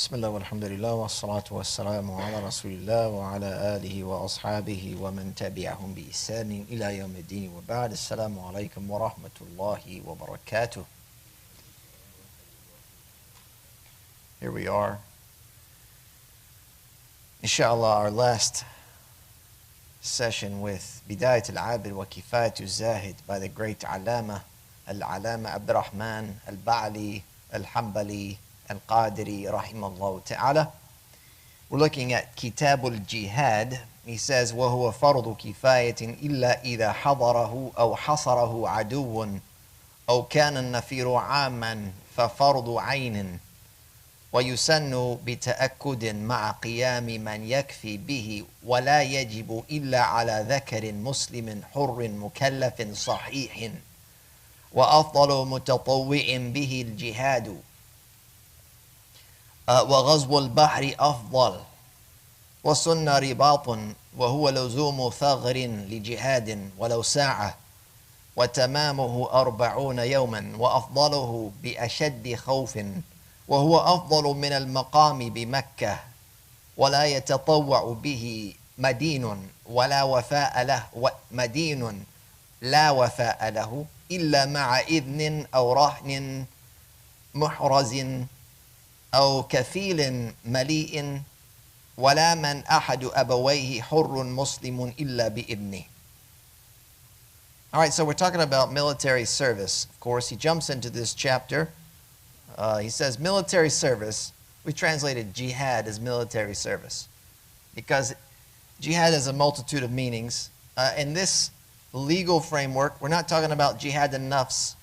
Bismillah walhamdulillah wa salatu wa salamu ala rasulillah wa ala alihi wa ashabihi wa man tabi'ahum bi isanin ila yawmiddin wa ba'd. Assalamu alaikum wa rahmatullahi wa barakatuh. Here we are. Inshallah, our last session with Bidayat al-Abid wa Kifayat al-Zahid by the great Allama Abdurrahman al-Ba'li al-Hanbali al-Qadiri rahimahullah ta'ala. We're looking at Kitāb al-Jihād. He says, وَهُوَ فَرْضُ كِفَايَةٍ إِلَّا إِذَا حَضَرَهُ أَوْ حَصَرَهُ عَدُوٌ أَوْ كَانَ النَّفِيرُ عَامًا فَفَرْضُ عَيْنٍ ويسن بتأكد مع قيام من يكفي به ولا يجب إلا على ذكر مسلم حر مكلف صحيح وأفضل متطوع به الجهاد وغزو البحر أفضل وسن رباط وهو لزوم ثغر لجهاد ولو ساعة وتمامه 40 يوما وأفضله بأشد خوف وهو أفضل من المقام بمكة ولا يتطوع به مدين ولا وفاء له مدين لا وفاء له إلا مع إذن أو رهن محرز أو كفيل مليء ولا من أحد أبويه حر مسلم إلا بإذنه. All right, so we're talking about military service. Of course, he jumps into this chapter. He says military service. We translated jihad as military service because jihad has a multitude of meanings. In this legal framework, we're not talking about jihad al-nafs.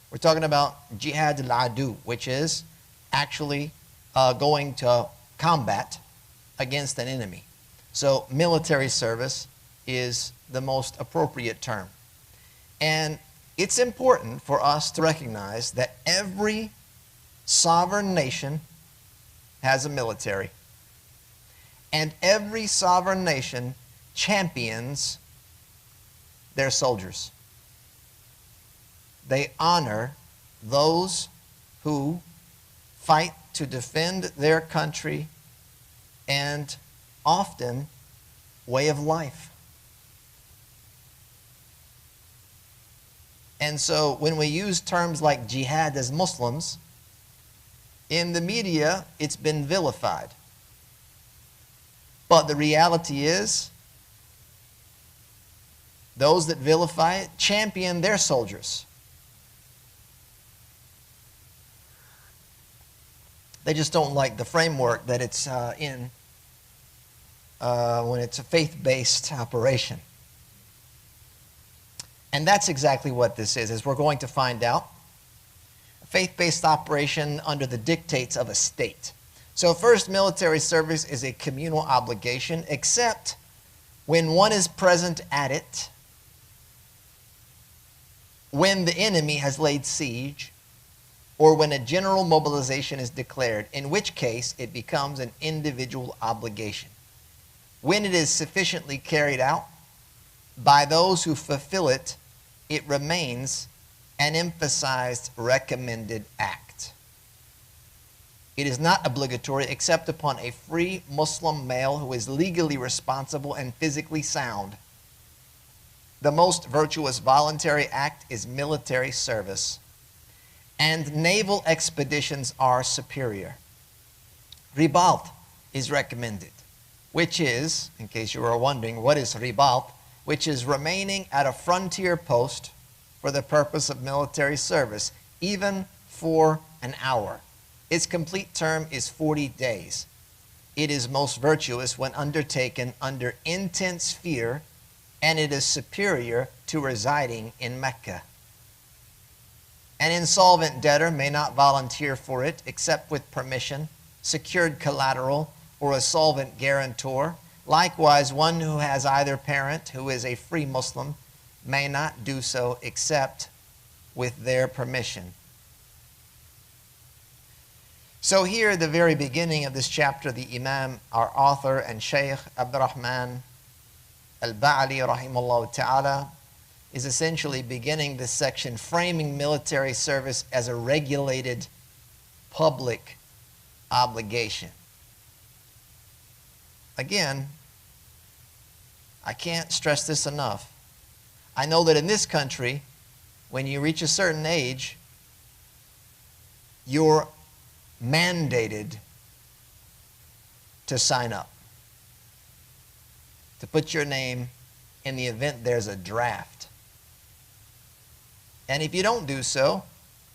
We're talking about jihad al-adu, which is actually going to combat against an enemy. So military service is the most appropriate term. And it's important for us to recognize that every sovereign nation has a military. And every sovereign nation champions their soldiers. They honor those who fight to defend their country and often way of life. And so when we use terms like jihad as Muslims, in the media, it's been vilified. But the reality is, those that vilify it champion their soldiers. They just don't like the framework that it's in when it's a faith-based operation. And that's exactly what this is, as we're going to find out. Faith-based operation under the dictates of a state. So first, military service is a communal obligation, except when one is present at it, when the enemy has laid siege, or when a general mobilization is declared, in which case it becomes an individual obligation. When it is sufficiently carried out by those who fulfill it, it remains an emphasized recommended act. It is not obligatory except upon a free Muslim male who is legally responsible and physically sound. The most virtuous voluntary act is military service, and naval expeditions are superior. Ribat is recommended, which is, in case you were wondering, what is ribat? Which is remaining at a frontier post for the purpose of military service, even for an hour. Its complete term is 40 days. It is most virtuous when undertaken under intense fear, and it is superior to residing in Mecca. An insolvent debtor may not volunteer for it except with permission, secured collateral, or a solvent guarantor. Likewise, one who has either parent who is a free Muslim may not do so except with their permission. So here at the very beginning of this chapter, the Imam, our author and Shaykh Abdurrahman al-Ba'li rahimahullah ta'ala, is essentially beginning this section framing military service as a regulated public obligation. Again, I can't stress this enough. I know that in this country, when you reach a certain age, you're mandated to sign up, to put your name in the event there's a draft. And if you don't do so,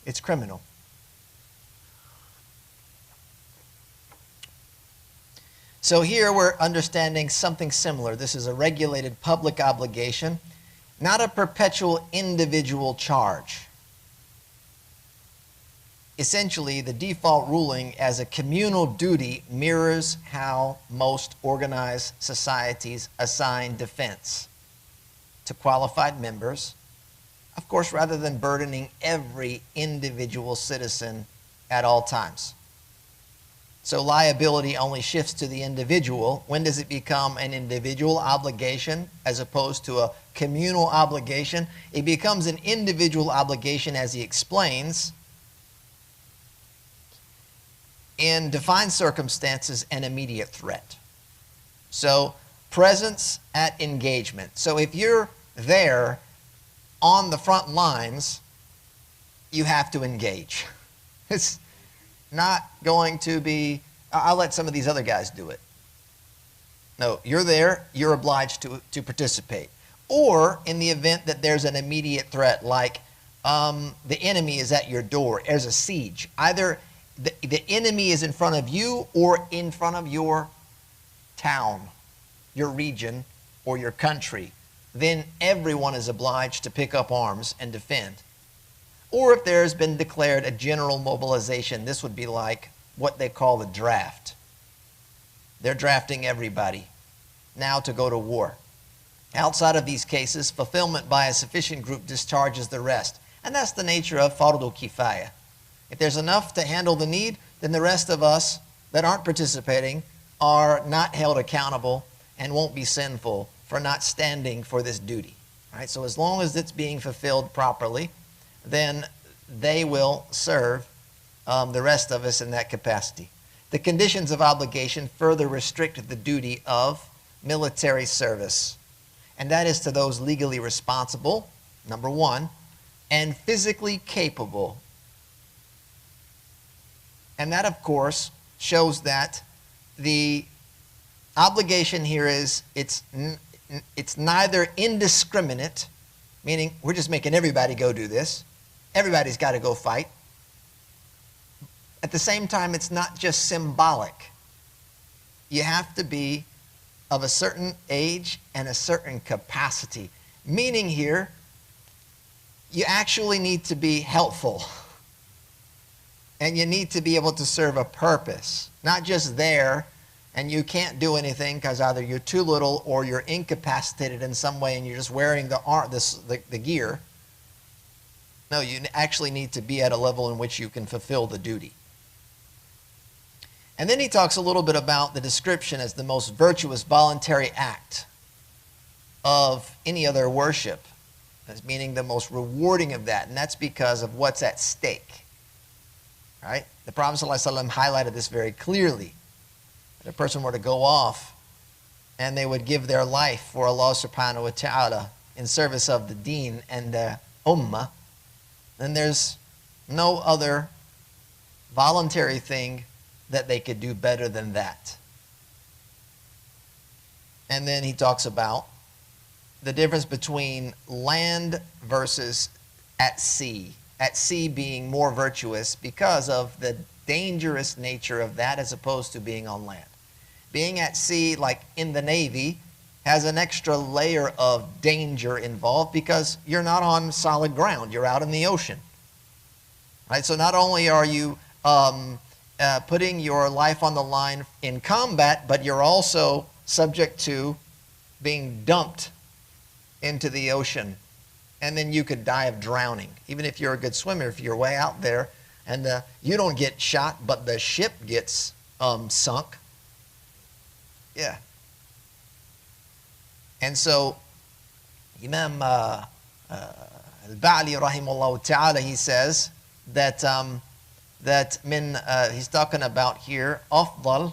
it's criminal. So here we're understanding something similar. This is a regulated public obligation, not a perpetual individual charge. Essentially, the default ruling as a communal duty mirrors how most organized societies assign defense to qualified members, of course, rather than burdening every individual citizen at all times. So liability only shifts to the individual. When does it become an individual obligation as opposed to a communal obligation? It becomes an individual obligation, as he explains, in defined circumstances and immediate threat. So presence at engagement. So if you're there on the front lines, you have to engage. It's not going to be, I'll let some of these other guys do it. No, you're there, you're obliged to participate. Or in the event that there's an immediate threat, like the enemy is at your door, there's a siege. Either the enemy is in front of you or in front of your town, your region, or your country. Then everyone is obliged to pick up arms and defend. Or if there has been declared a general mobilization, this would be like what they call the draft. They're drafting everybody now to go to war. Outside of these cases, fulfillment by a sufficient group discharges the rest. And that's the nature of fardu kifaya. If there's enough to handle the need, then the rest of us that aren't participating are not held accountable and won't be sinful for not standing for this duty. Right? So as long as it's being fulfilled properly, then they will serve the rest of us in that capacity. The conditions of obligation further restrict the duty of military service, and that is to those legally responsible, number one, and physically capable. And that, of course, shows that the obligation here is it's neither indiscriminate, meaning we're just making everybody go do this. Everybody's got to go fight. At the same time, it's not just symbolic. You have to be of a certain age and a certain capacity. Meaning here, you actually need to be helpful. And you need to be able to serve a purpose. Not just there, and you can't do anything because either you're too little or you're incapacitated in some way and you're just wearing the gear. No, you actually need to be at a level in which you can fulfill the duty. And then he talks a little bit about the description as the most virtuous voluntary act of any other worship, as meaning the most rewarding of that, and that's because of what's at stake. Right? The Prophet ﷺ highlighted this very clearly. If a person were to go off and they would give their life for Allah subhanahu wa ta'ala in service of the deen and the ummah, then there's no other voluntary thing that they could do better than that. And then he talks about the difference between land versus at sea. At sea being more virtuous because of the dangerous nature of that as opposed to being on land. Being at sea, like in the Navy, has an extra layer of danger involved because you're not on solid ground. You're out in the ocean. Right? So not only are you putting your life on the line in combat, but you're also subject to being dumped into the ocean. And then you could die of drowning. Even if you're a good swimmer, if you're way out there and you don't get shot, but the ship gets sunk. Yeah. And so Imam al-Ba'li rahimahullah ta'ala, he says that that he's talking about here, أفضل.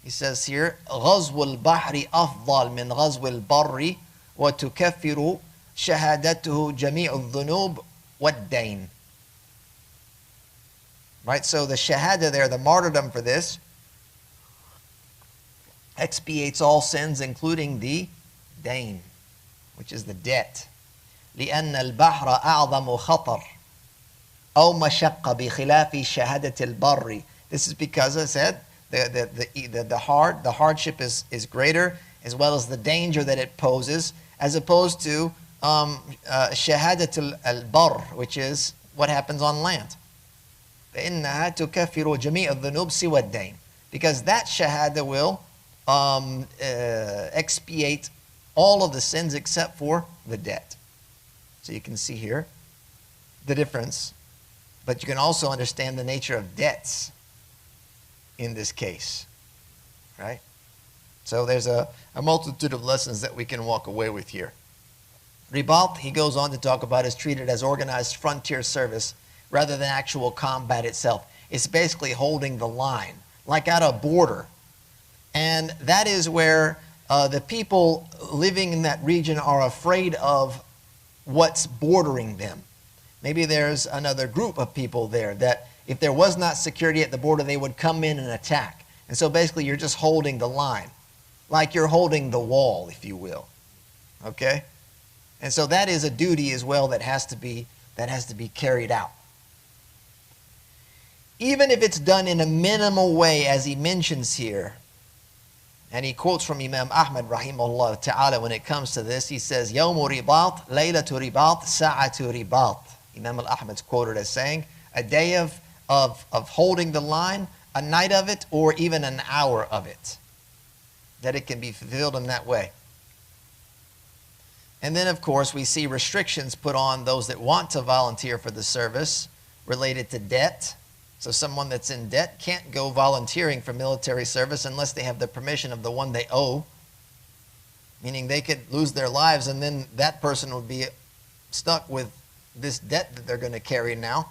He says here, غزو البحر أفضل من غزو البر وتكفر شهادته جميع الذنوب والدين. Right, so the shahada there, the martyrdom for this, expiates all sins, including the dain, which is the debt. لأن البحر أعظم خطر أو مشقة بخلاف شهادة البر. This is because, as I said, the hardship is greater, as well as the danger that it poses, as opposed to shahadat al-bar, which is what happens on land. فإنها تكفر جميع الذنوب سوى الدين, because that shahada will expiate all of the sins except for the debt. So you can see here the difference, but you can also understand the nature of debts in this case, right? So there's a multitude of lessons that we can walk away with here. Ribat, he goes on to talk about, is treated as organized frontier service rather than actual combat itself. It's basically holding the line, like at a border. And that is where the people living in that region are afraid of what's bordering them. Maybe there's another group of people there that if there was not security at the border, they would come in and attack. And so basically you're just holding the line, like you're holding the wall, if you will. Okay? And so that is a duty as well that has to be carried out. Even if it's done in a minimal way, as he mentions here, and he quotes from Imam Ahmad rahimahullah ta'ala when it comes to this, he says, يَوْمُ رِبَاط لَيْلَةُ رِبَاط سَاعَةُ رِبَاط. Imam al-Ahmad's quoted as saying, a day of holding the line, a night of it, or even an hour of it, that it can be fulfilled in that way. And then, of course, we see restrictions put on those that want to volunteer for the service related to debt. So someone that's in debt can't go volunteering for military service unless they have the permission of the one they owe, meaning they could lose their lives and then that person would be stuck with this debt that they're going to carry now.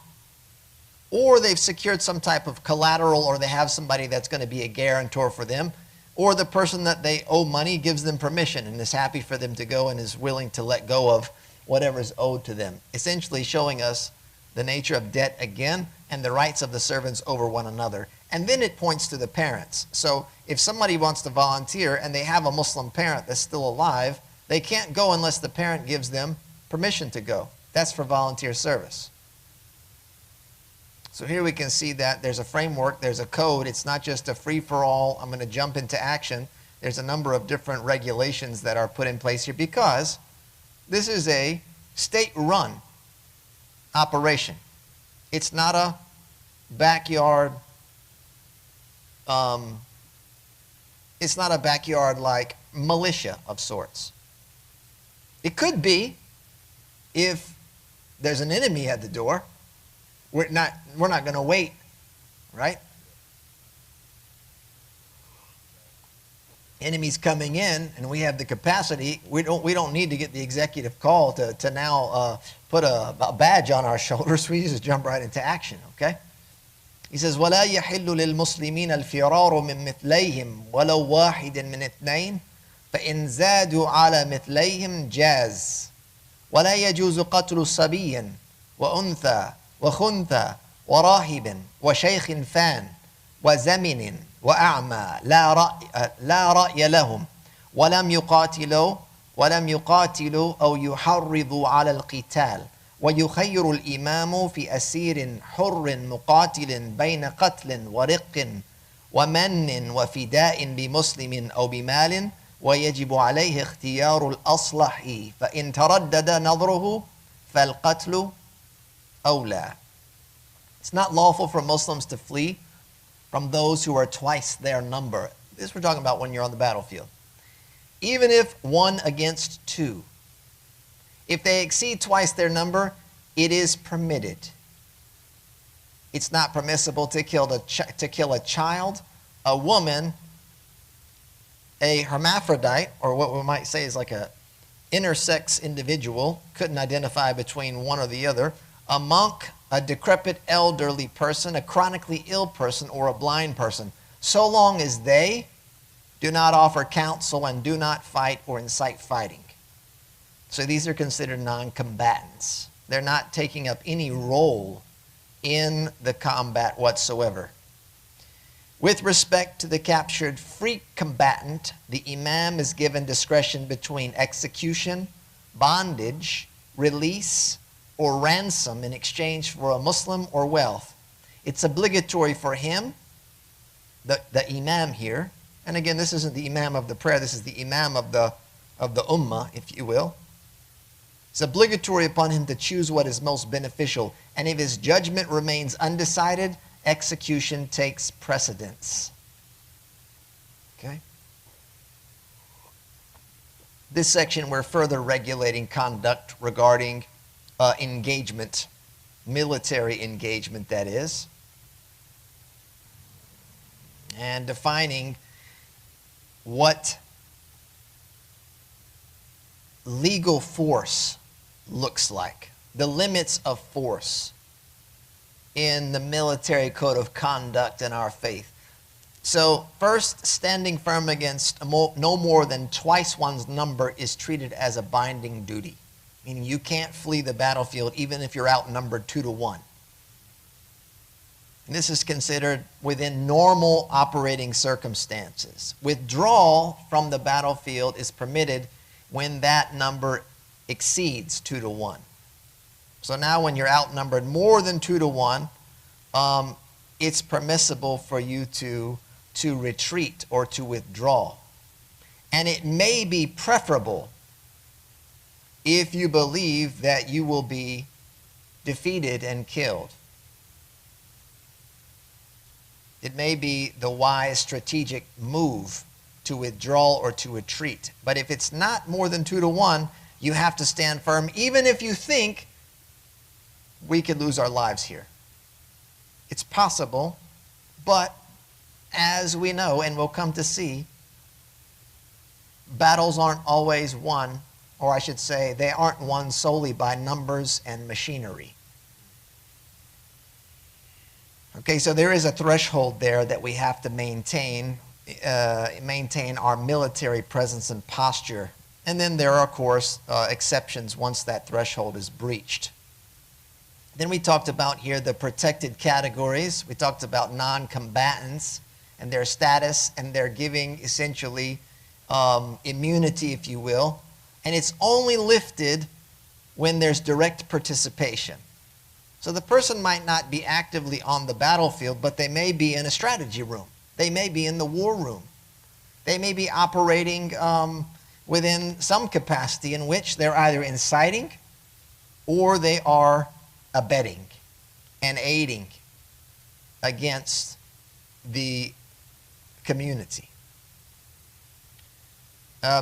Or they've secured some type of collateral, or they have somebody that's going to be a guarantor for them, or the person that they owe money gives them permission and is happy for them to go and is willing to let go of whatever is owed to them. Essentially showing us the nature of debt again and the rights of the servants over one another. And then it points to the parents. So if somebody wants to volunteer and they have a Muslim parent that's still alive, they can't go unless the parent gives them permission to go. That's for volunteer service. So here we can see that there's a framework, there's a code. It's not just a free-for-all, I'm going to jump into action. There's a number of different regulations that are put in place here because this is a state-run operation. It's not a backyard, it's not a backyard like militia of sorts. It could be if there's an enemy at the door. We're not going to wait, right? Enemies coming in, and we have the capacity. We don't need to get the executive call to now put a badge on our shoulders. We just jump right into action. Okay? He says, ولا يحل للمسلمين الفرار من مثليهم ولو واحد من اثنين فإن زادوا على مثليهم جاز ولا يجوز قتل صبي وأنثى وخنثى وراهب وشيخ فان وزمن وأعمى لا رأي لهم ولم يقاتلوا أو يحرضوا على القتال ويخير الإمام في أسير حر مقاتل بين قتل ورق ومن وفداء بمسلم أو بمال ويجب عليه اختيار الأصلح فإن تردد نظره فالقتل أولى. It's not lawful for Muslims to flee from those who are twice their number. This we're talking about when you're on the battlefield. Even if 1 against 2. If they exceed twice their number, it is permitted. It's not permissible to kill a child, a woman, a hermaphrodite, or what we might say is like a intersex individual, couldn't identify between one or the other, a monk, a decrepit elderly person, a chronically ill person, or a blind person, so long as they do not offer counsel and do not fight or incite fighting. So these are considered non-combatants. They're not taking up any role in the combat whatsoever. With respect to the captured free combatant, the imam is given discretion between execution, bondage, release, or ransom in exchange for a Muslim or wealth. It's obligatory for him, the imam here, and again, this isn't the imam of the prayer, this is the imam of the ummah, if you will. It's obligatory upon him to choose what is most beneficial, and if his judgment remains undecided, execution takes precedence. Okay? This section, we're further regulating conduct regarding engagement, military engagement, that is, and defining what legal force looks like, the limits of force in the military code of conduct in our faith. So first, standing firm against no more than twice one's number is treated as a binding duty, meaning you can't flee the battlefield even if you're outnumbered 2 to 1. And this is considered within normal operating circumstances. Withdrawal from the battlefield is permitted when that number exceeds 2 to 1. So now when you're outnumbered more than 2 to 1, it's permissible for you to retreat or to withdraw. And it may be preferable if you believe that you will be defeated and killed. It may be the wise strategic move to withdraw or to retreat. But if it's not more than 2 to 1, you have to stand firm, even if you think we could lose our lives here. It's possible, but as we know and we'll come to see, battles aren't always won, or I should say, they aren't won solely by numbers and machinery. Okay, so there is a threshold there that we have to maintain our military presence and posture. And then there are, of course, exceptions once that threshold is breached. Then we talked about here the protected categories. We talked about non-combatants and their status, and they're giving essentially immunity, if you will. And it's only lifted when there's direct participation. So the person might not be actively on the battlefield, but they may be in a strategy room. They may be in the war room. They may be operating within some capacity in which they're either inciting or they are abetting and aiding against the community.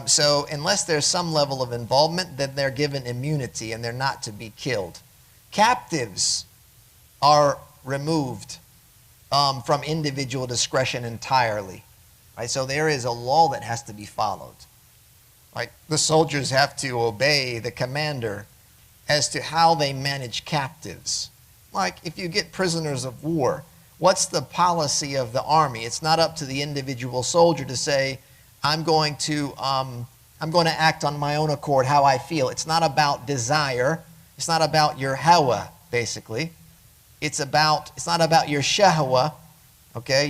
So unless there's some level of involvement, then they're given immunity and they're not to be killed. Captives are removed from individual discretion entirely. Right? So there is a law that has to be followed. Like the soldiers have to obey the commander as to how they manage captives. Like if you get prisoners of war, what's the policy of the army? It's not up to the individual soldier to say, I'm going to act on my own accord how I feel. It's not about desire. It's not about your hawa, basically. It's not about your shahwa. Okay,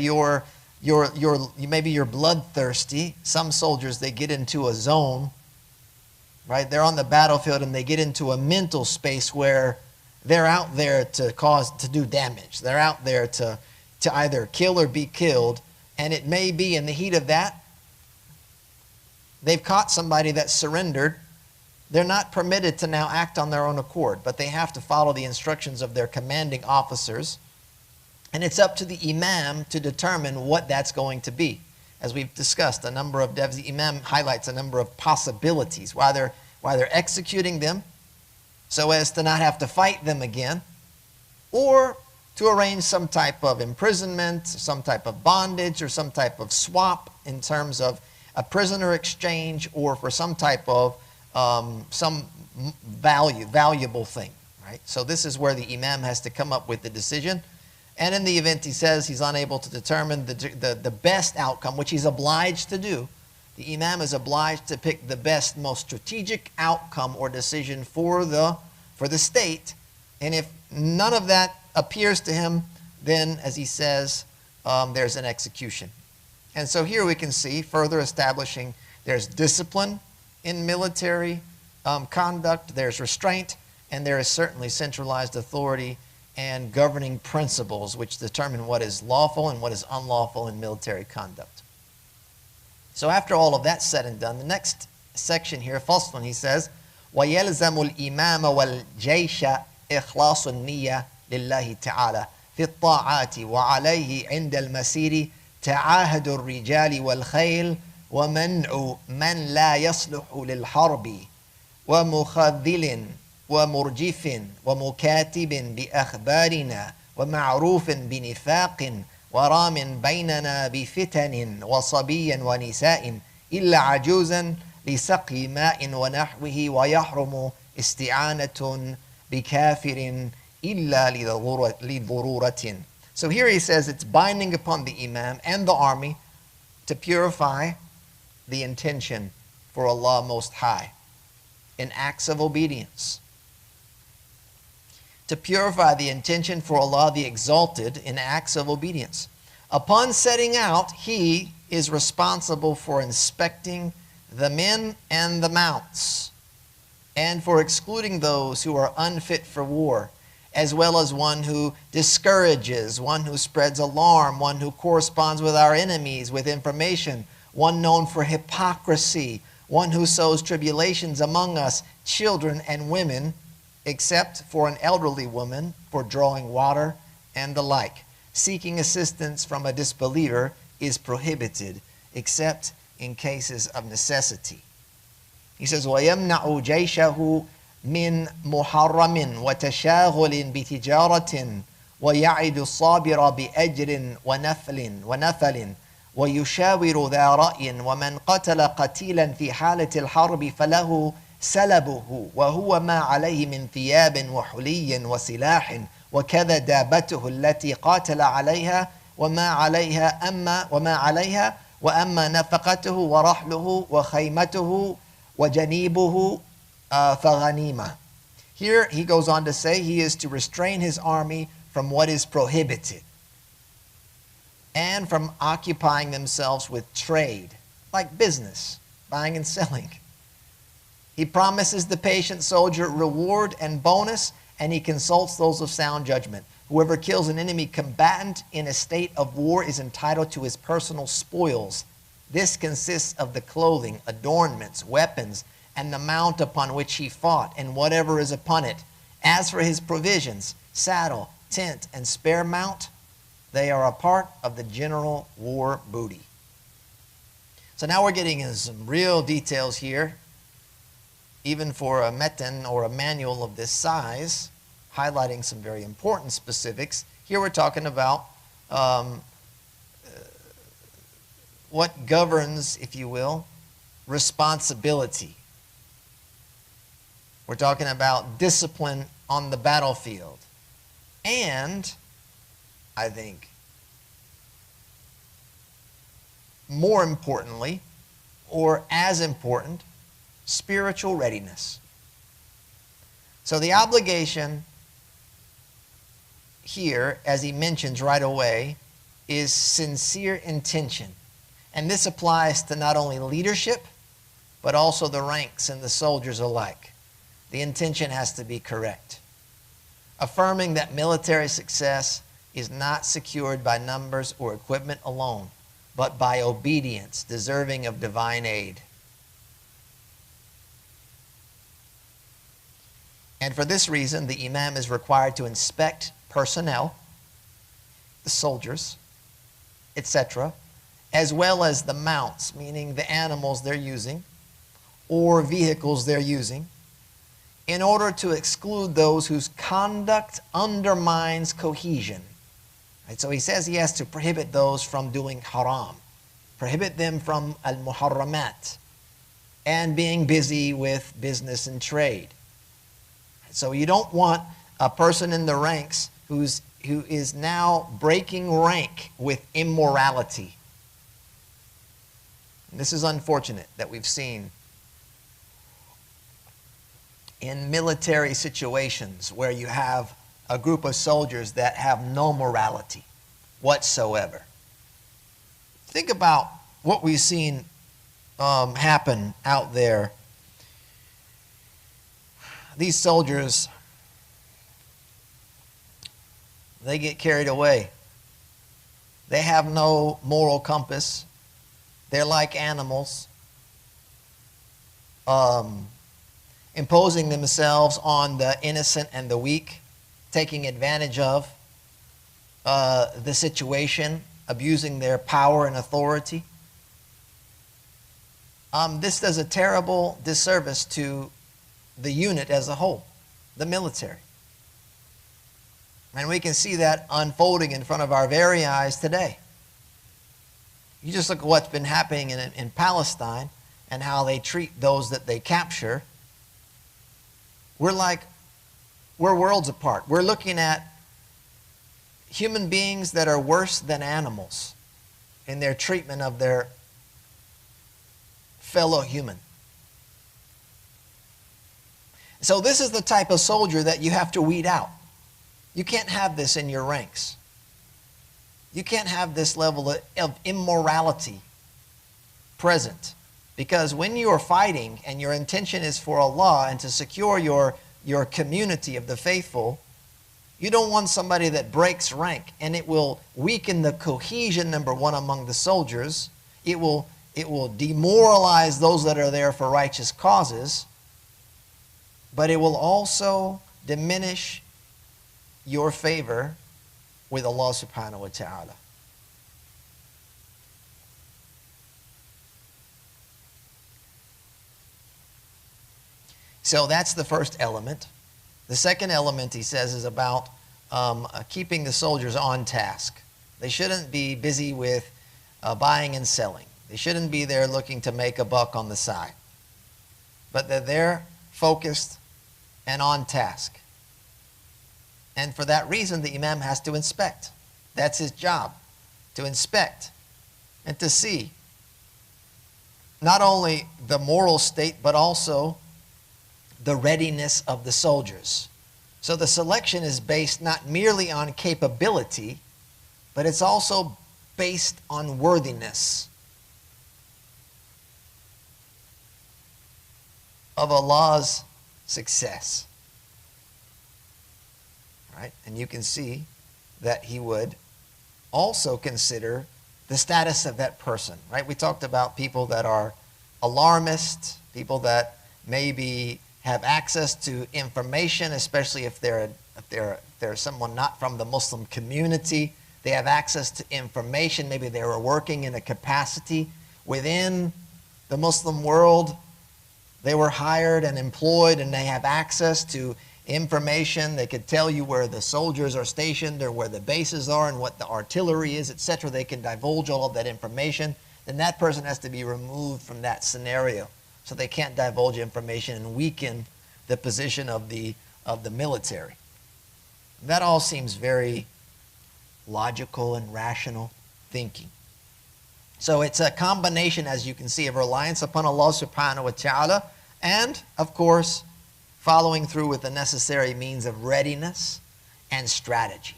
maybe you're bloodthirsty. Some soldiers, they get into a zone, right? They're on the battlefield and they get into a mental space where they're out there to do damage. They're out there to either kill or be killed. And it may be in the heat of that, they've caught somebody that surrendered. They're not permitted to now act on their own accord, but they have to follow the instructions of their commanding officers. And it's up to the imam to determine what that's going to be. As we've discussed, a number of devs, the imam highlights a number of possibilities, while they're executing them so as to not have to fight them again, or to arrange some type of imprisonment, some type of bondage, or some type of swap in terms of a prisoner exchange, or for some type of some valuable thing. Right? So this is where the imam has to come up with the decision. And in the event he says he's unable to determine the best outcome, which he's obliged to do, the imam is obliged to pick the best, most strategic outcome or decision for the state. And if none of that appears to him, then, as he says, there's an execution. And so here we can see further establishing there's discipline in military conduct, there's restraint, and there is certainly centralized authority and governing principles which determine what is lawful and what is unlawful in military conduct. So after all of that said and done, the next section here, فصل, he says, وَيَلْزَمُ الْإِمَامَ وَالْجَيْشَ إِخْلَاصُ النِّيَّةِ لِلَّهِ تَعَالَى فِي الطَّاعَاتِ وَعَلَيْهِ عِنْدَ الْمَسِيرِ تعاهد الرجال والخيل ومنع من لا يصلح للحرب ومخذل ومرجف ومكاتب بأخبارنا ومعروف بنفاق ورام بيننا بفتن وصبي ونساء إلا عجوزا لسقي ماء ونحوه ويحرم استعانة بكافر إلا لضرورة. So here he says it's binding upon the imam and the army to purify the intention for Allah Most High in acts of obedience. To purify the intention for Allah the Exalted in acts of obedience. Upon setting out, he is responsible for inspecting the men and the mounts, and for excluding those who are unfit for war, as well as one who discourages, one who spreads alarm, one who corresponds with our enemies with information, one known for hypocrisy, one who sows tribulations among us, children and women, except for an elderly woman for drawing water and the like. Seeking assistance from a disbeliever is prohibited, except in cases of necessity. He says, وَيَمْنَعُ جَيْشَهُ من محرم وتشاغل بتجارة ويعد الصابر بأجر ونفل ويشاور ذا رأي ومن قتل قتيلا في حالة الحرب فله سلبه وهو ما عليه من ثياب وحلي وسلاح وكذا دابته التي قاتل عليها وما عليها وأما نفقته ورحله وخيمته وجنيبه فغنيمة. Here he goes on to say he is to restrain his army from what is prohibited and from occupying themselves with trade, like business, buying and selling. He promises the patient soldier reward and bonus, and he consults those of sound judgment. Whoever kills an enemy combatant in a state of war is entitled to his personal spoils. This consists of the clothing, adornments, weapons, and the mount upon which he fought, and whatever is upon it. As for his provisions, saddle, tent, and spare mount, they are a part of the general war booty. So now we're getting into some real details here, even for a metan or a manual of this size, highlighting some very important specifics. Here we're talking about what governs, if you will, responsibility. We're talking about discipline on the battlefield. And, I think, more importantly, or as important, spiritual readiness. So the obligation here, as he mentions right away, is sincere intention. And this applies to not only leadership, but also the ranks and the soldiers alike. The intention has to be correct. Affirming that military success is not secured by numbers or equipment alone, but by obedience, deserving of divine aid. And for this reason, the imam is required to inspect personnel, the soldiers, etc., as well as the mounts, meaning the animals they're using, or vehicles they're using, in order to exclude those whose conduct undermines cohesion. Right? So he says he has to prohibit those from doing haram, prohibit them from al-muharramat, and being busy with business and trade. So you don't want a person in the ranks who is now breaking rank with immorality. And this is unfortunate that we've seen in military situations where you have a group of soldiers that have no morality whatsoever. Think about what we've seen happen out there. These soldiers, they get carried away. They have no moral compass. They're like animals, imposing themselves on the innocent and the weak, taking advantage of the situation, abusing their power and authority. This does a terrible disservice to the unit as a whole, the military. And we can see that unfolding in front of our very eyes today. You just look at what's been happening in Palestine and how they treat those that they capture. We're worlds apart. We're looking at human beings that are worse than animals in their treatment of their fellow human. So this is the type of soldier that you have to weed out. You can't have this in your ranks. You can't have this level of immorality present. Because when you are fighting and your intention is for Allah and to secure your community of the faithful, you don't want somebody that breaks rank, and it will weaken the cohesion, number one, among the soldiers. It will demoralize those that are there for righteous causes, but it will also diminish your favor with Allah subhanahu wa ta'ala. So that's the first element. The second element, he says, is about keeping the soldiers on task. They shouldn't be busy with buying and selling. They shouldn't be there looking to make a buck on the side. But they're there focused and on task. And for that reason, the imam has to inspect. That's his job, to inspect and to see not only the moral state, but also the readiness of the soldiers. So the selection is based not merely on capability, but it's also based on worthiness of Allah's success. Right? And you can see that he would also consider the status of that person. Right? We talked about people that are alarmists, people that maybe have access to information, especially if they're someone not from the Muslim community. They have access to information. Maybe they were working in a capacity within the Muslim world. They were hired and employed, and they have access to information. They could tell you where the soldiers are stationed or where the bases are and what the artillery is, etc. They can divulge all of that information. Then that person has to be removed from that scenario. So they can't divulge information and weaken the position of the military. That all seems very logical and rational thinking. So it's a combination, as you can see, of reliance upon Allah subhanahu wa ta'ala and, of course, following through with the necessary means of readiness and strategy.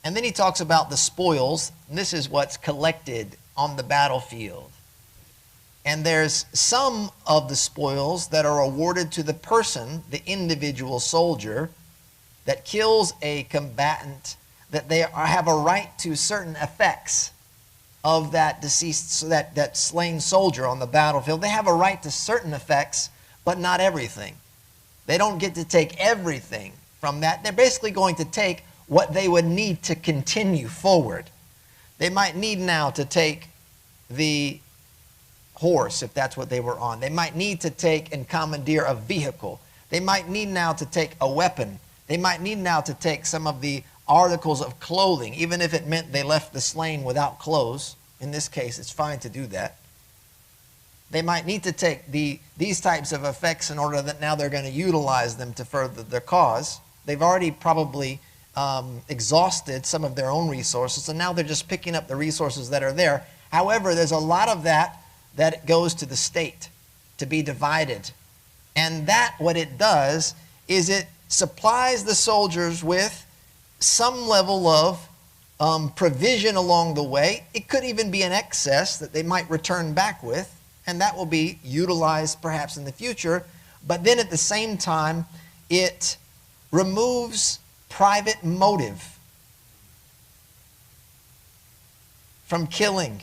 And then he talks about the spoils. And this is what's collected on the battlefield. And there's some of the spoils that are awarded to the person, the individual soldier, that kills a combatant, that they have a right to certain effects of that deceased, that slain soldier on the battlefield. They have a right to certain effects, but not everything. They don't get to take everything from that. They're basically going to take what they would need to continue forward. They might need now to take the horse, if that's what they were on. They might need to take and commandeer a vehicle. They might need now to take a weapon. They might need now to take some of the articles of clothing, even if it meant they left the slain without clothes. In this case, it's fine to do that. They might need to take these types of effects in order that now they're going to utilize them to further their cause. They've already probably exhausted some of their own resources, and now they're just picking up the resources that are there. However, there's a lot of that goes to the state to be divided. And that, what it does, is it supplies the soldiers with some level of provision along the way. It could even be an excess that they might return back with, and that will be utilized perhaps in the future. But then at the same time, it removes private motive from killing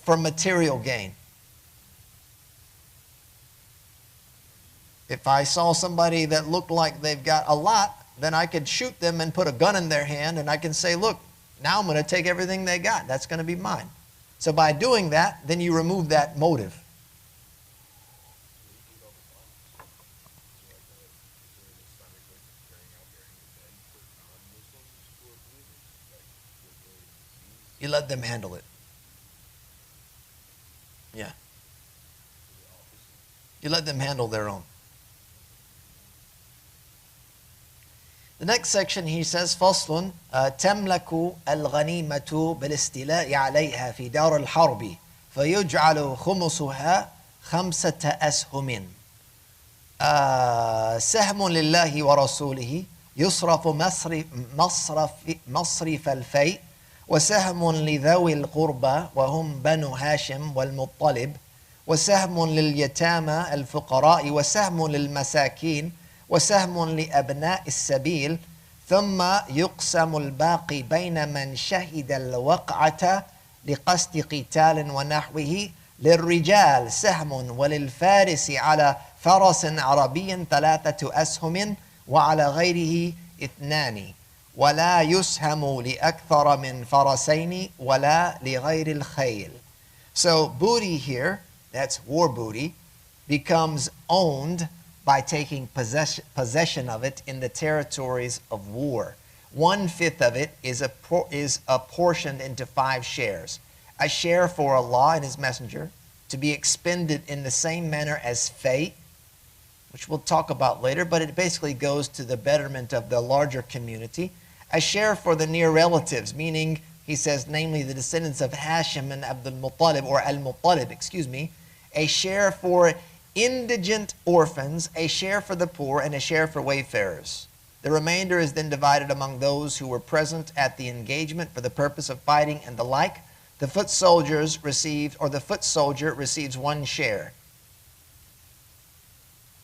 for material gain. If I saw somebody that looked like they've got a lot, then I could shoot them and put a gun in their hand, and I can say, look, now I'm going to take everything they got. That's going to be mine. So by doing that, then you remove that motive. You let them handle it. Yeah. You let them handle their own. The next section, he says, فصل تملك الغنيمة بالاستيلاء عليها في دار الحرب فيجعل خمسها 5 أسهم سهم لله ورسوله يصرف مصرف الفيء وسهم لذوي القربى وهم بنو هاشم والمطلب وسهم لليتامى الفقراء وسهم للمساكين وسهم لأبناء السبيل ثم يقسم الباقي بين من شهد الوقعة لقصد قتال ونحوه للرجال سهم وللفارس على فرس عربي 3 أسهم وعلى غيره 2 ولا يسهم لأكثر من فرسين ولا لغير الخيل. So booty here, that's war booty, becomes owned by taking possession of it in the territories of war. 1/5 of it is apportioned into 5 shares. A share for Allah and His Messenger, to be expended in the same manner as fayʼ, which we'll talk about later, but it basically goes to the betterment of the larger community. A share for the near relatives, meaning, he says, namely the descendants of Hashim and Abdul Muttalib, or Al-Muttalib, excuse me. A share for indigent orphans, a share for the poor, and a share for wayfarers. The remainder is then divided among those who were present at the engagement for the purpose of fighting and the like. The foot soldiers received, or the foot soldier receives 1 share.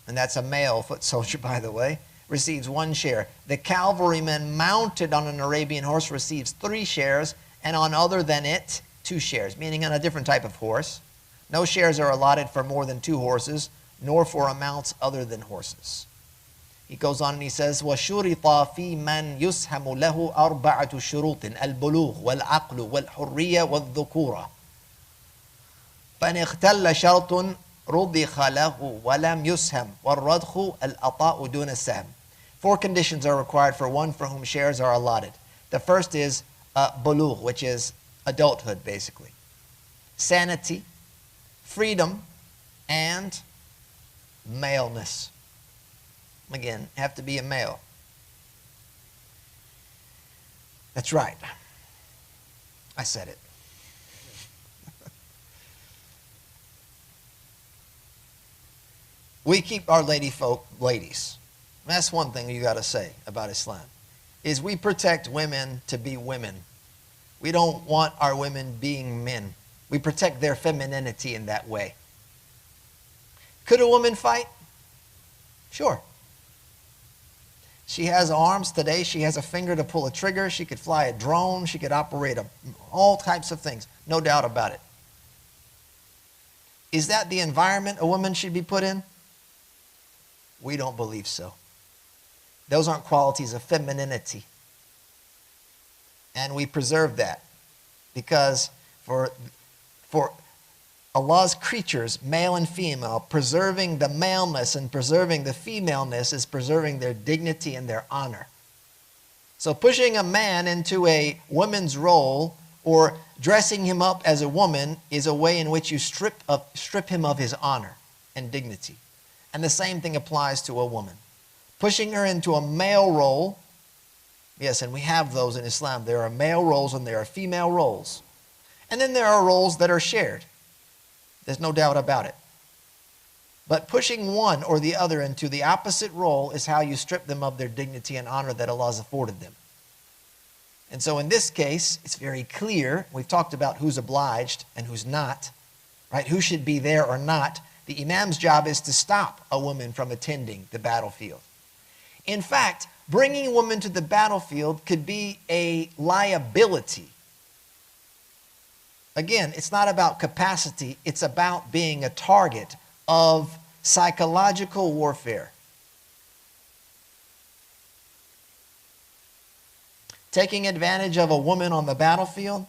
And that's a male foot soldier, by the way, receives 1 share. The cavalryman mounted on an Arabian horse receives 3 shares, and on other than it, 2 shares, meaning on a different type of horse. No shares are allotted for more than 2 horses, nor for amounts other than horses. He goes on and he says, وَشُرِطَ فِي مَنْ يُسْهَمُ لَهُ 4 شُرُوطٍ الْبُلُوغ وَالْعَقْلُ وَالْحُرِّيَّةُ وَالذُّكُورَةُ فَإِنْ اخْتَلَّ شَرْطٌ رُضِخَ لَهُ وَلَمْ يُسْهَمْ وَالرَّضْخُ الْعَطَاءُ دُونَ السَّهْمِ. 4 conditions are required for one for whom shares are allotted. The first is bulugh, which is adulthood, basically. Sanity, freedom, and maleness. Again, have to be a male. That's right. I said it. We keep our lady folk ladies. That's one thing you got to say about Islam, is we protect women to be women. We don't want our women being men. We protect their femininity in that way. Could a woman fight? Sure. She has arms today. She has a finger to pull a trigger. She could fly a drone. She could operate all types of things. No doubt about it. Is that the environment a woman should be put in? We don't believe so. Those aren't qualities of femininity. And we preserve that because for Allah's creatures, male and female, preserving the maleness and preserving the femaleness is preserving their dignity and their honor. So pushing a man into a woman's role or dressing him up as a woman is a way in which you strip him of his honor and dignity. And the same thing applies to a woman. Pushing her into a male role, yes, and we have those in Islam. There are male roles and there are female roles. And then there are roles that are shared. There's no doubt about it. But pushing one or the other into the opposite role is how you strip them of their dignity and honor that Allah has afforded them. And so in this case, it's very clear. We've talked about who's obliged and who's not, right? Who should be there or not. The imam's job is to stop a woman from attending the battlefield. In fact, bringing a woman to the battlefield could be a liability. Again, it's not about capacity. It's about being a target of psychological warfare. Taking advantage of a woman on the battlefield,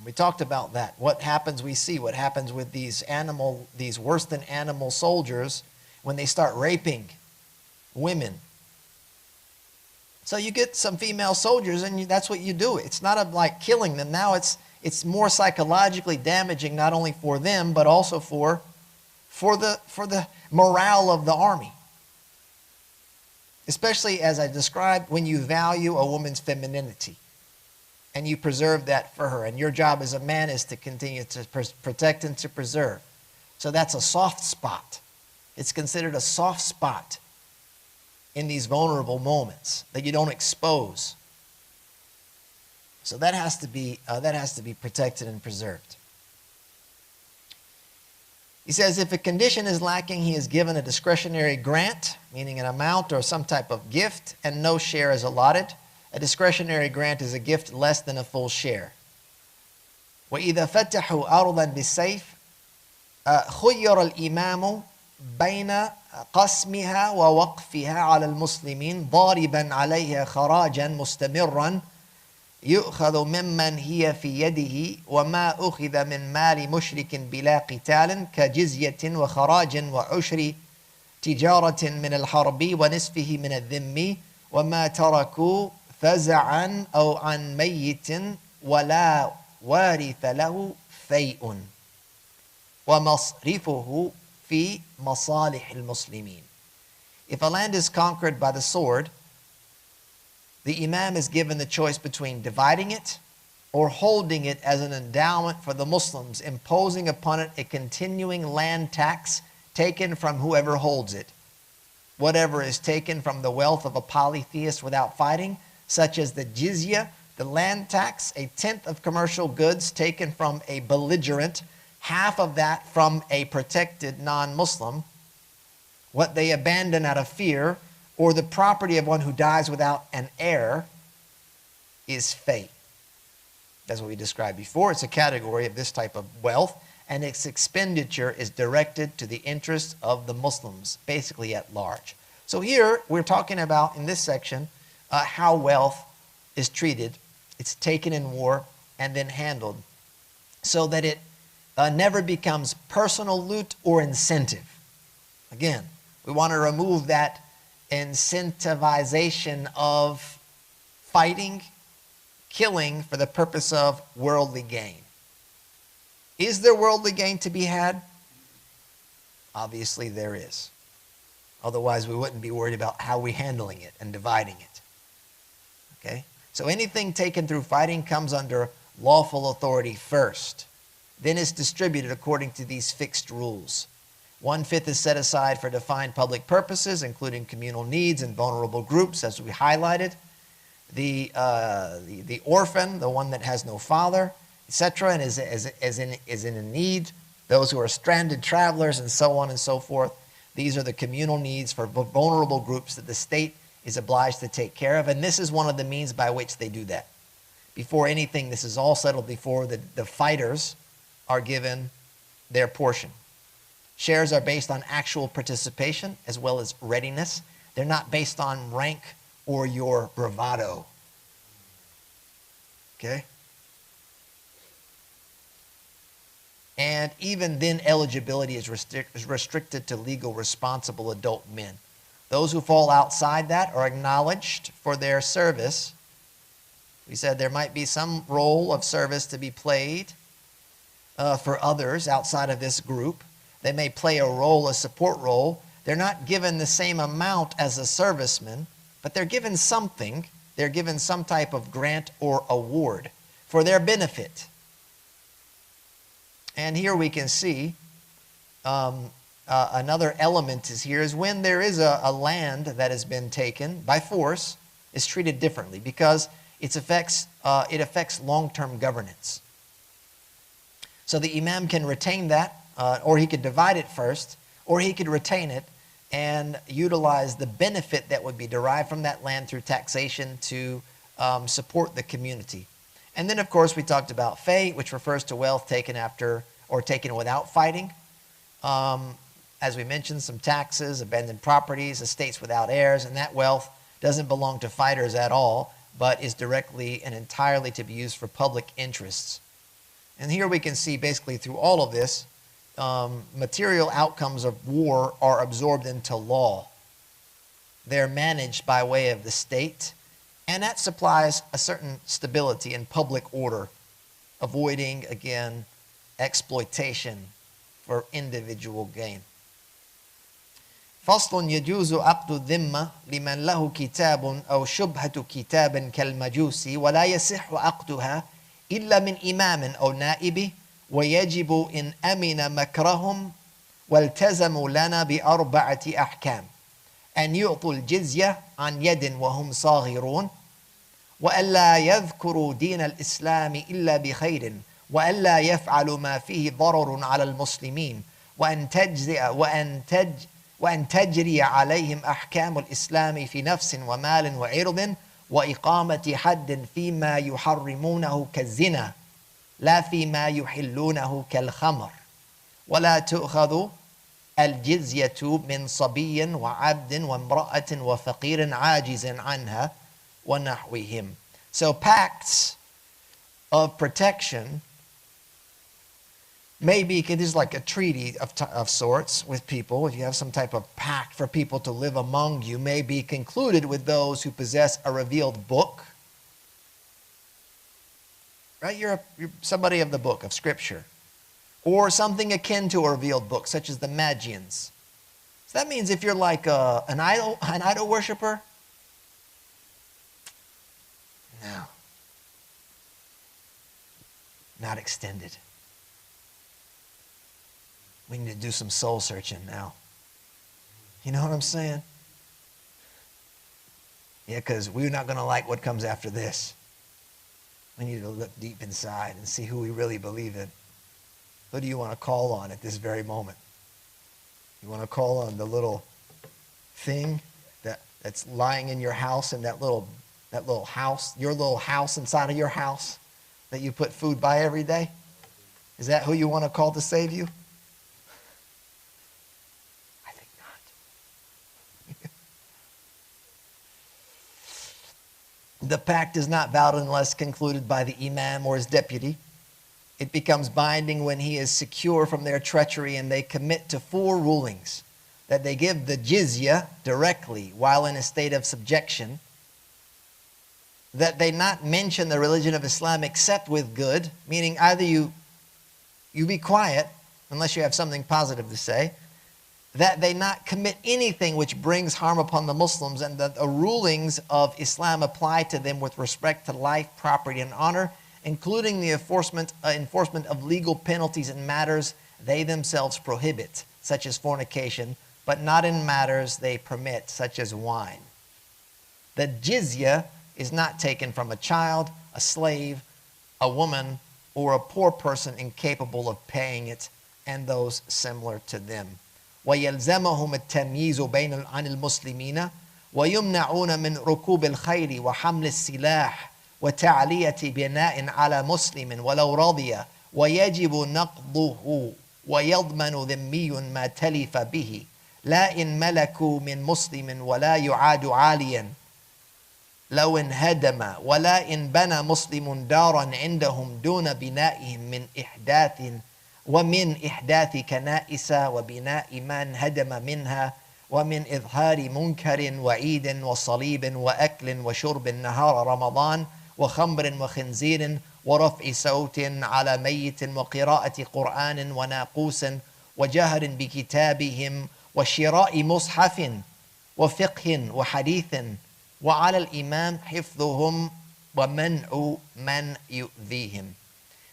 we talked about that. What happens, we see what happens with these worse than animal soldiers when they start raping women. So you get some female soldiers and that's what you do. It's not like killing them. Now it's more psychologically damaging, not only for them, but also for the morale of the army. Especially, as I described, when you value a woman's femininity and you preserve that for her. And your job as a man is to continue to protect and to preserve. So that's a soft spot. It's considered a soft spot in these vulnerable moments that you don't expose. So that has to be protected and preserved. He says if a condition is lacking, he is given a discretionary grant, meaning an amount or some type of gift, and no share is allotted. A discretionary grant is a gift less than a full share. وَإِذَا فَتَحُوا أَرْضًا بِالسَّيْفِ خُيَّرَ الْإِمَامُ بَيْنَ قَسْمِهَا وَوَقْفِهَا عَلَى الْمُسْلِمِينَ ضَارِبًا عَلَيْهَا خَرَاجًا مُسْتَمِرًا يؤخذ ممن هي في يده وما أخذ من مال مشرك بلا قتال كجزية وخراج وعشر تجارة من الحرب ونصفه من الذم وما تركوا فزعا أو عن ميت ولا وارث له فيء ومصرفه في مصالح المسلمين. If a land is conquered by the sword, the imam is given the choice between dividing it or holding it as an endowment for the Muslims, imposing upon it a continuing land tax taken from whoever holds it. Whatever is taken from the wealth of a polytheist without fighting, such as the Jizya, the land tax, a tenth of commercial goods taken from a belligerent, half of that from a protected non-Muslim, what they abandon out of fear, or the property of one who dies without an heir, is fayʼ. That's what we described before. It's a category of this type of wealth, and its expenditure is directed to the interests of the Muslims, basically at large. So here, we're talking about, in this section, how wealth is treated. It's taken in war and then handled so that it never becomes personal loot or incentive. Again, we want to remove that incentivization of fighting, killing for the purpose of worldly gain. Is there worldly gain to be had? Obviously there is. Otherwise we wouldn't be worried about how we're handling it and dividing it. Okay? So anything taken through fighting comes under lawful authority first. Then it's distributed according to these fixed rules. 1/5 is set aside for defined public purposes, including communal needs and vulnerable groups, as we highlighted. The orphan, the one that has no father, etc., and is in a need. Those who are stranded travelers, and so on and so forth. These are the communal needs for vulnerable groups that the state is obliged to take care of, and this is one of the means by which they do that. Before anything, this is all settled before the fighters are given their portion. Shares are based on actual participation as well as readiness. They're not based on rank or your bravado. Okay? And even then, eligibility is restricted to legal responsible adult men. Those who fall outside that are acknowledged for their service We said there might be some role of service to be played for others outside of this group. They may play a role, a support role. They're not given the same amount as a serviceman, but they're given something. They're given some type of grant or award for their benefit. And here we can see another element is here is when there is a land that has been taken by force, is treated differently because it affects long-term governance. So the imam can retain that, or he could divide it first, or he could retain it and utilize the benefit that would be derived from that land through taxation to support the community. And then, of course, we talked about fayʼ, which refers to wealth taken after or taken without fighting. As we mentioned, some taxes, abandoned properties, estates without heirs, and that wealth doesn't belong to fighters at all, but is directly and entirely to be used for public interests. And here we can see basically through all of this, material outcomes of war are absorbed into law. They're managed by way of the state, and that supplies a certain stability in public order, avoiding, again, exploitation for individual gain. فصل يجوز عقد الذمة لمن له كتاب أو شبهة كتاب كالمجوس ولا يصح عقدها إلا من إمام أو نائب ويجب إن أمن مكرهم والتزموا لنا بأربعة أحكام: أن يعطوا الجزية عن يد وهم صاغرون، وألا يذكروا دين الإسلام إلا بخير، وألا يفعلوا ما فيه ضرر على المسلمين، وأن تجري عليهم أحكام الإسلام في نفس ومال وعرض، وإقامة حد فيما يحرمونه كالزنا لا فيما يحلونه كالخمر، ولا تؤخذ الجزية من صبي وعبد وامرأة وفقير عاجز عنها ونحوهم. So pacts of protection maybe this is like a treaty of sorts with people. If you have some type of pact for people to live among you, may be concluded with those who possess a revealed book. Right? You're somebody of the book, of Scripture. Or something akin to a revealed book, such as the Magians. So that means if you're like an idol worshiper, no. Not extended. We need to do some soul searching now. You know what I'm saying? Yeah, because we're not going to like what comes after this. We need to look deep inside and see who we really believe in. Who do you want to call on at this very moment? You want to call on the little thing that's lying in your house, and that little house, your little house inside of your house that you put food by every day? Is that who you want to call to save you? I think not. The pact is not valid unless concluded by the imam or his deputy. It becomes binding when he is secure from their treachery and they commit to 4 rulings: that they give the jizya directly while in a state of subjection, that they not mention the religion of Islam except with good, meaning either you be quiet unless you have something positive to say, that they not commit anything which brings harm upon the Muslims, and that the rulings of Islam apply to them with respect to life, property, and honor, including the enforcement of legal penalties in matters they themselves prohibit, such as fornication, but not in matters they permit, such as wine. The jizya is not taken from a child, a slave, a woman, or a poor person incapable of paying it, and those similar to them. وَيَلْزَمَهُمُ التَّمْيِيزُ بَيْنَ عَنِ الْمُسْلِمِينَ وَيُمْنَعُونَ مِنْ رُكُوبِ الْخَيْرِ وَحَمْلِ السِّلَاحِ وتعلية بناء على مسلم ولو رضي، ويجب نقضه ويضمن ذمي ما تلف به، لا إن ملكوا من مسلم ولا يعاد عاليا لو انهدم، ولا إن بنى مسلم دارا عندهم دون بنائهم من إحداث كنائس وبناء من هدم منها، ومن إظهار منكر وعيد وصليب وأكل وشرب نهار رمضان، وخمر وخنزير ورفع صوت على ميت وقراءة قرآن وناقوس وجهر بكتابهم وشراء مصحف وفقه وحديث وعلى الإمام حفظهم ومنع من يؤذيهم.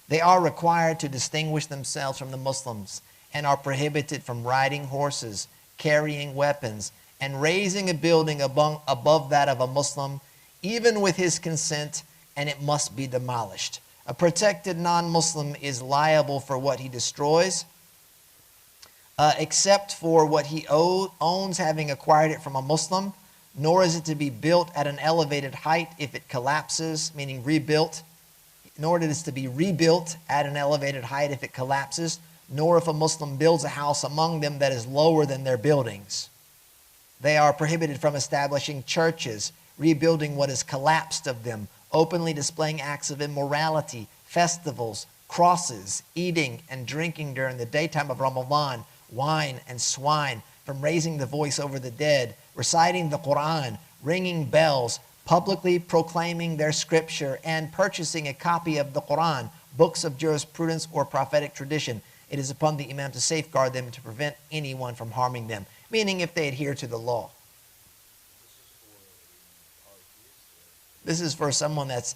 They are required to distinguish themselves from the Muslims and are prohibited from riding horses, carrying weapons, and raising a building above that of a Muslim, even with his consent, and it must be demolished. A protected non-Muslim is liable for what he destroys, except for what he owns having acquired it from a Muslim, nor is it to be built at an elevated height if it collapses, meaning rebuilt, nor it is to be rebuilt at an elevated height if it collapses, nor if a Muslim builds a house among them that is lower than their buildings. They are prohibited from establishing churches, rebuilding what is collapsed of them, openly displaying acts of immorality, festivals, crosses, eating and drinking during the daytime of Ramadan, wine and swine, from raising the voice over the dead, reciting the Quran, ringing bells, publicly proclaiming their scripture, and purchasing a copy of the Quran, books of jurisprudence or prophetic tradition. It is upon the imam to safeguard them to prevent anyone from harming them, meaning if they adhere to the law. This is for someone that's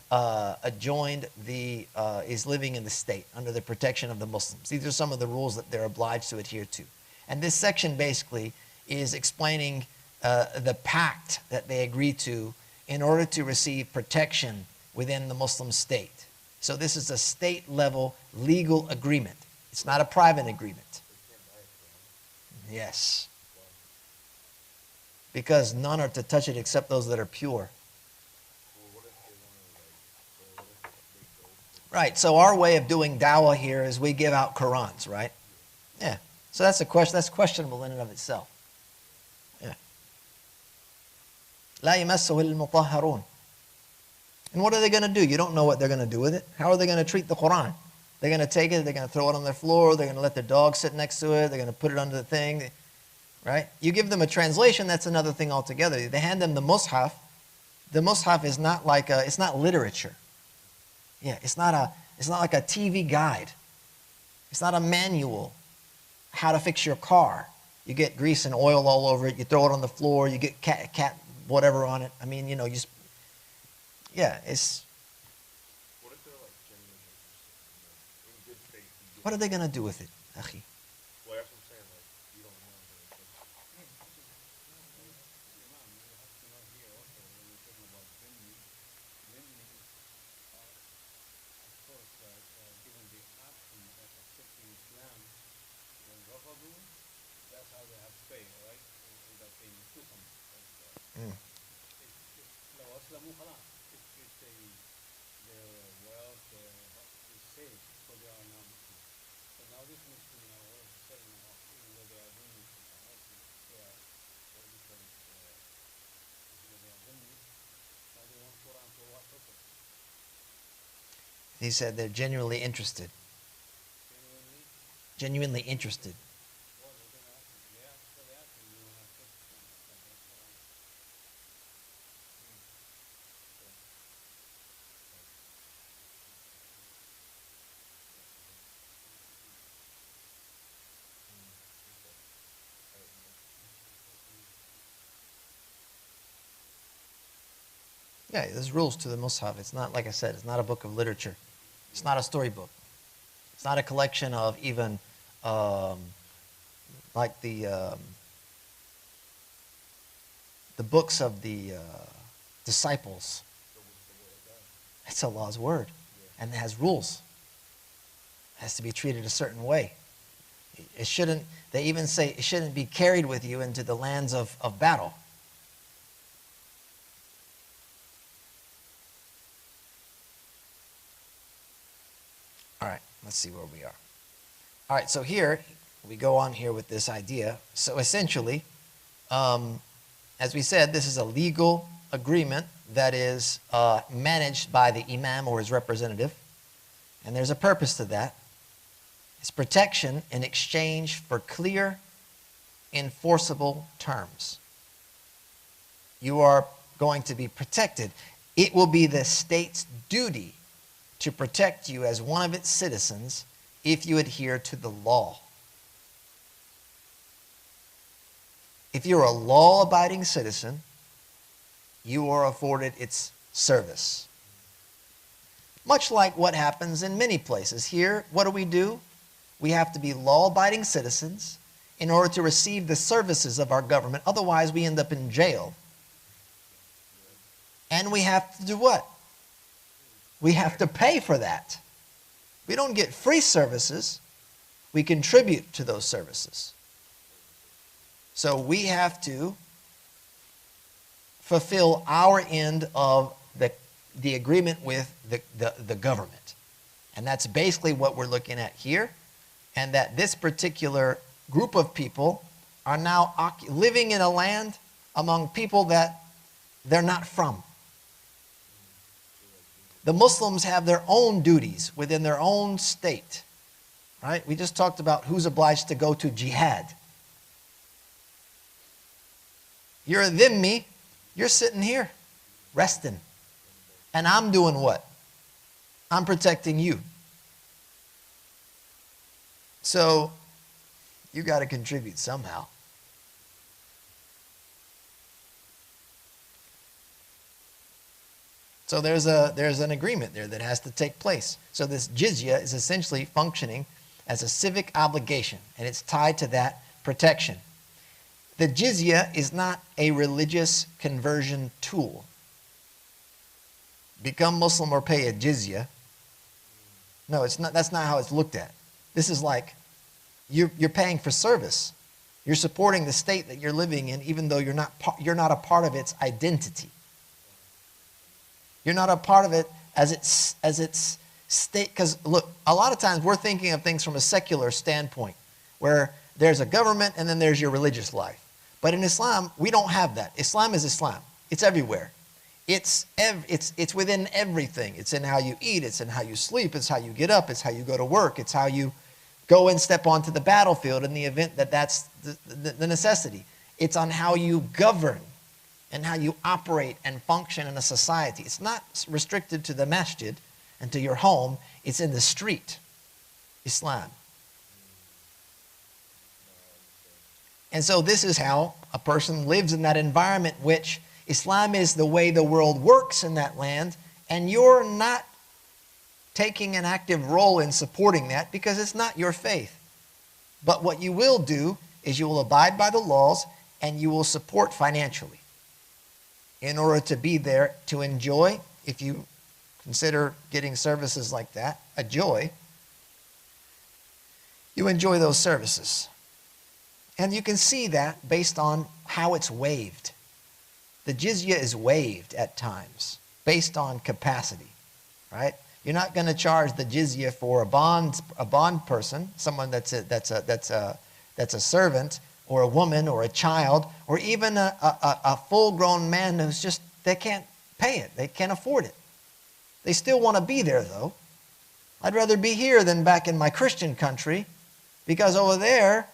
adjoined is living in the state under the protection of the Muslims. These are some of the rules that they're obliged to adhere to. And this section basically is explaining the pact that they agree to in order to receive protection within the Muslim state. So this is a state-level legal agreement. It's not a private agreement. Yes. Because none are to touch it except those that are pure. Right, so our way of doing dawah here is we give out Qurans, right? Yeah. So that's a question. That's questionable in and of itself. Yeah. لا يمسه المطهرون. And what are they going to do? You don't know what they're going to do with it. How are they going to treat the Quran? They're going to take it, they're going to throw it on their floor, they're going to let their dog sit next to it, they're going to put it under the thing, right? You give them a translation, that's another thing altogether. They hand them the mushaf. The mushaf is not like it's not literature. Yeah, it's not like a TV guide. It's not a manual how to fix your car. You get grease and oil all over it, you throw it on the floor, you get cat whatever on it. I mean, you know, yeah, it's. What if they're like genuinely in good faith? What are they going to do with it, Akhi? Well, that's what I'm saying. Like, you don't know. That's how they have faith, right? In that they do something. لو أسلموا خلاص. If their wealth is safe, so they are now Muslim. But now this Muslim, all of a sudden, even though they are doing it, they are different. They are dhimmi. Now they want Quran for what purpose? He said they're genuinely interested. Genuinely interested. Yeah, there's rules to the Mus'haf. It's not, like I said, it's not a book of literature. It's not a storybook. It's not a collection of even like the books of the disciples. It's Allah's word, and it has rules. It has to be treated a certain way. It shouldn't. They even say it shouldn't be carried with you into the lands of battle. All right, let's see where we are. All right, so here, we go on here with this idea. So essentially, as we said, this is a legal agreement that is managed by the imam or his representative. And there's a purpose to that. It's protection in exchange for clear, enforceable terms. You are going to be protected. it will be the state's duty to protect you as one of its citizens if you adhere to the law. If you're a law-abiding citizen, you are afforded its service. Much like what happens in many places. Here, what do? We have to be law-abiding citizens in order to receive the services of our government. Otherwise, we end up in jail. And we have to do what? We have to pay for that. We don't get free services. We contribute to those services. So we have to fulfill our end of the agreement with the government. And that's basically what we're looking at here. And that this particular group of people are now living in a land among people that they're not from. The Muslims have their own duties within their own state. Right? We just talked about who's obliged to go to jihad. You're a dhimmi, you're sitting here, resting. And I'm doing what? I'm protecting you. So, you got to contribute somehow. So there's an agreement there that has to take place. So this jizya is essentially functioning as a civic obligation, and it's tied to that protection. The jizya is not a religious conversion tool. Become Muslim or pay a jizya. No, it's not. That's not how it's looked at. This is like you're paying for service. You're supporting the state that you're living in, even though you're not a part of its identity. You're not a part of it as its state. Because look, a lot of times we're thinking of things from a secular standpoint, where there's a government and then there's your religious life. But in Islam, we don't have that. Islam is Islam. It's everywhere. It's within everything. It's in how you eat. It's in how you sleep. It's how you get up. It's how you go to work. It's how you go and step onto the battlefield in the event that that's the necessity. It's on how you govern and how you operate and function in a society. It's not restricted to the masjid and to your home. It's in the street. Islam. And so this is how a person lives in that environment, which Islam is the way the world works in that land, and you're not taking an active role in supporting that because it's not your faith. But what you will do is you will abide by the laws and you will support financially in order to be there to enjoy, if you consider getting services like that a joy, you enjoy those services. And you can see that based on how it's waived. The jizya is waived at times based on capacity, right? You're not going to charge the jizya for a bond person, someone that's a servant, or a woman, or a child, or even a full-grown man who's just, they can't pay it, they can't afford it. They still want to be there though. I'd rather be here than back in my Christian country, because over there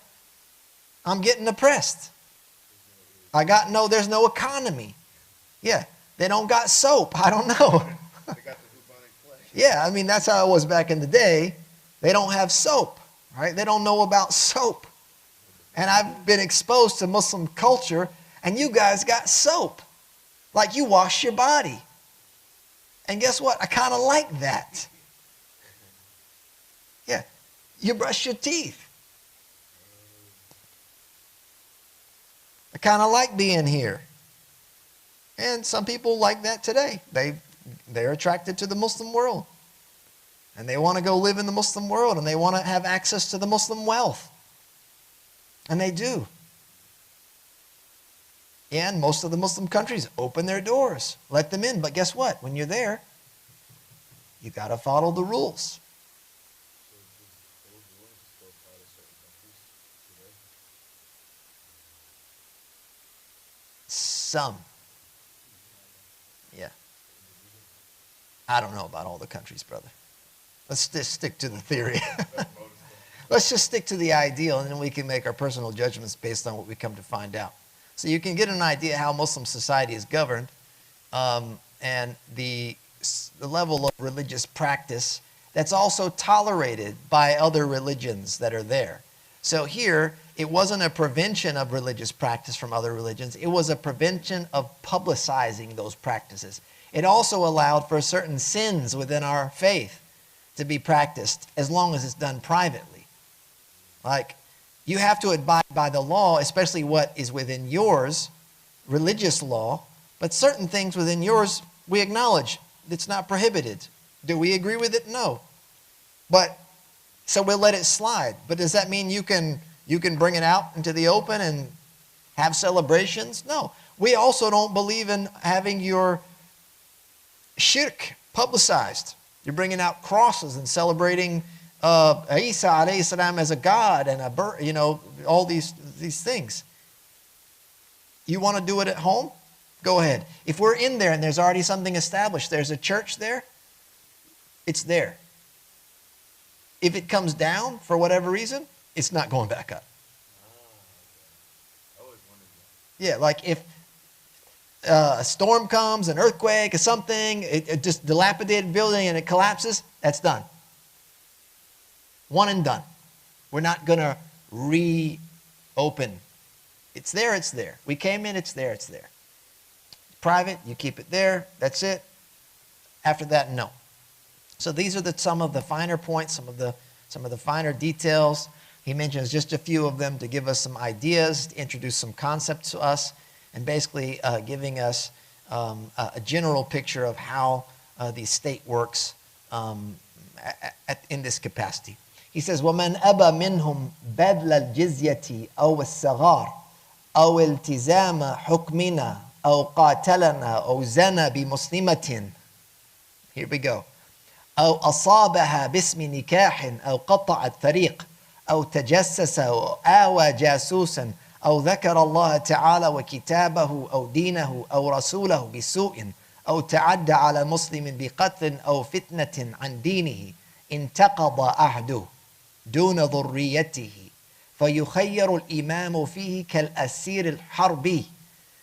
I'm getting oppressed. There's no economy. Yeah, they don't got soap. I don't know. They got the bubonic plague. Yeah, I mean, that's how it was back in the day. They don't have soap, right? They don't know about soap. And I've been exposed to Muslim culture, and you guys got soap. Like you wash your body. And guess what? I kind of like that. Yeah, you brush your teeth. I kind of like being here. And some people like that today. They're attracted to the Muslim world. And they want to go live in the Muslim world, and they want to have access to the Muslim wealth. And they do. And most of the Muslim countries open their doors, let them in. But guess what? When you're there, you got to follow the rules. Some. Yeah. I don't know about all the countries, brother. Let's just stick to the theory. Let's just stick to the ideal, and then we can make our personal judgments based on what we come to find out. So you can get an idea how Muslim society is governed and the level of religious practice that's also tolerated by other religions that are there. So here, it wasn't a prevention of religious practice from other religions. It was a prevention of publicizing those practices. It also allowed for certain sins within our faith to be practiced as long as it's done privately. Like, you have to abide by the law, especially what is within yours, religious law, but certain things within yours, we acknowledge it's not prohibited. Do we agree with it? No. But, so we'll let it slide. But does that mean you can bring it out into the open and have celebrations? No. We also don't believe in having your shirk publicized. You're bringing out crosses and celebrating Isa alayhi salam as a god and a bird, you know, all these things. You want to do it at home? Go ahead. If we're in there and there's already something established, there's a church there, it's there. If it comes down for whatever reason, it's not going back up. Yeah, like if a storm comes, an earthquake or something, it just dilapidated building and it collapses, that's done. One and done. We're not going to reopen. It's there, it's there. We came in, it's there, it's there. Private, you keep it there, that's it. After that, no. So these are some of the finer points, some of the finer details. He mentions just a few of them to give us some ideas, to introduce some concepts to us, and basically giving us a general picture of how the state works in this capacity. He says, وَمَنْ أَبَى مِنْهُمْ بَذْلَ الْجِزْيَةِ أَوْ الصَّغَارِ أَوْ الْتِزَامَ حُكْمِنَا أَوْ قَاتَلَنَا أَوْ زَنَى بِمُسْلِمَةٍ. Here we go. أو أصابها باسم نكاح أو قطع الطريق أو تجسس أو آوى جاسوسا أو ذكر الله تعالى وكتابه أو دينه أو رسوله بسوء أو تعدى على مسلم بقتل أو فتنة عن دينه انتقض عهده دون ذريته فيخير الإمام فيه كالأسير الحربي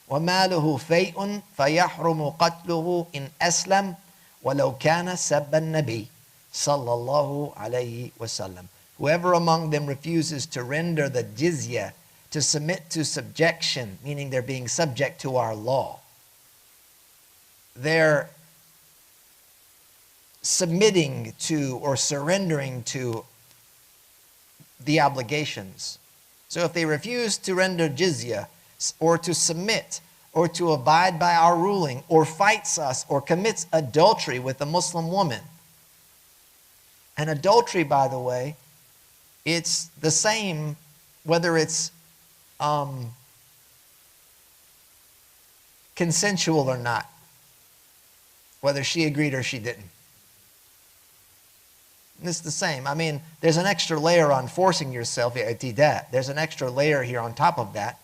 وماله فيء فيحرم قتله إن أسلم وَلَوْ كَانَ سَبَّ النَّبِيِّ صَلَّى اللَّهُ عَلَيْهِ وَسَلَّمَ. Whoever among them refuses to render the jizya, to submit to subjection, meaning they're being subject to our law, they're submitting to or surrendering to the obligations. So if they refuse to render jizya or to submit or to abide by our ruling, or fights us, or commits adultery with a Muslim woman. And adultery, by the way, it's the same whether it's consensual or not, whether she agreed or she didn't. And it's the same. I mean, there's an extra layer on forcing yourself, there's an extra layer here on top of that.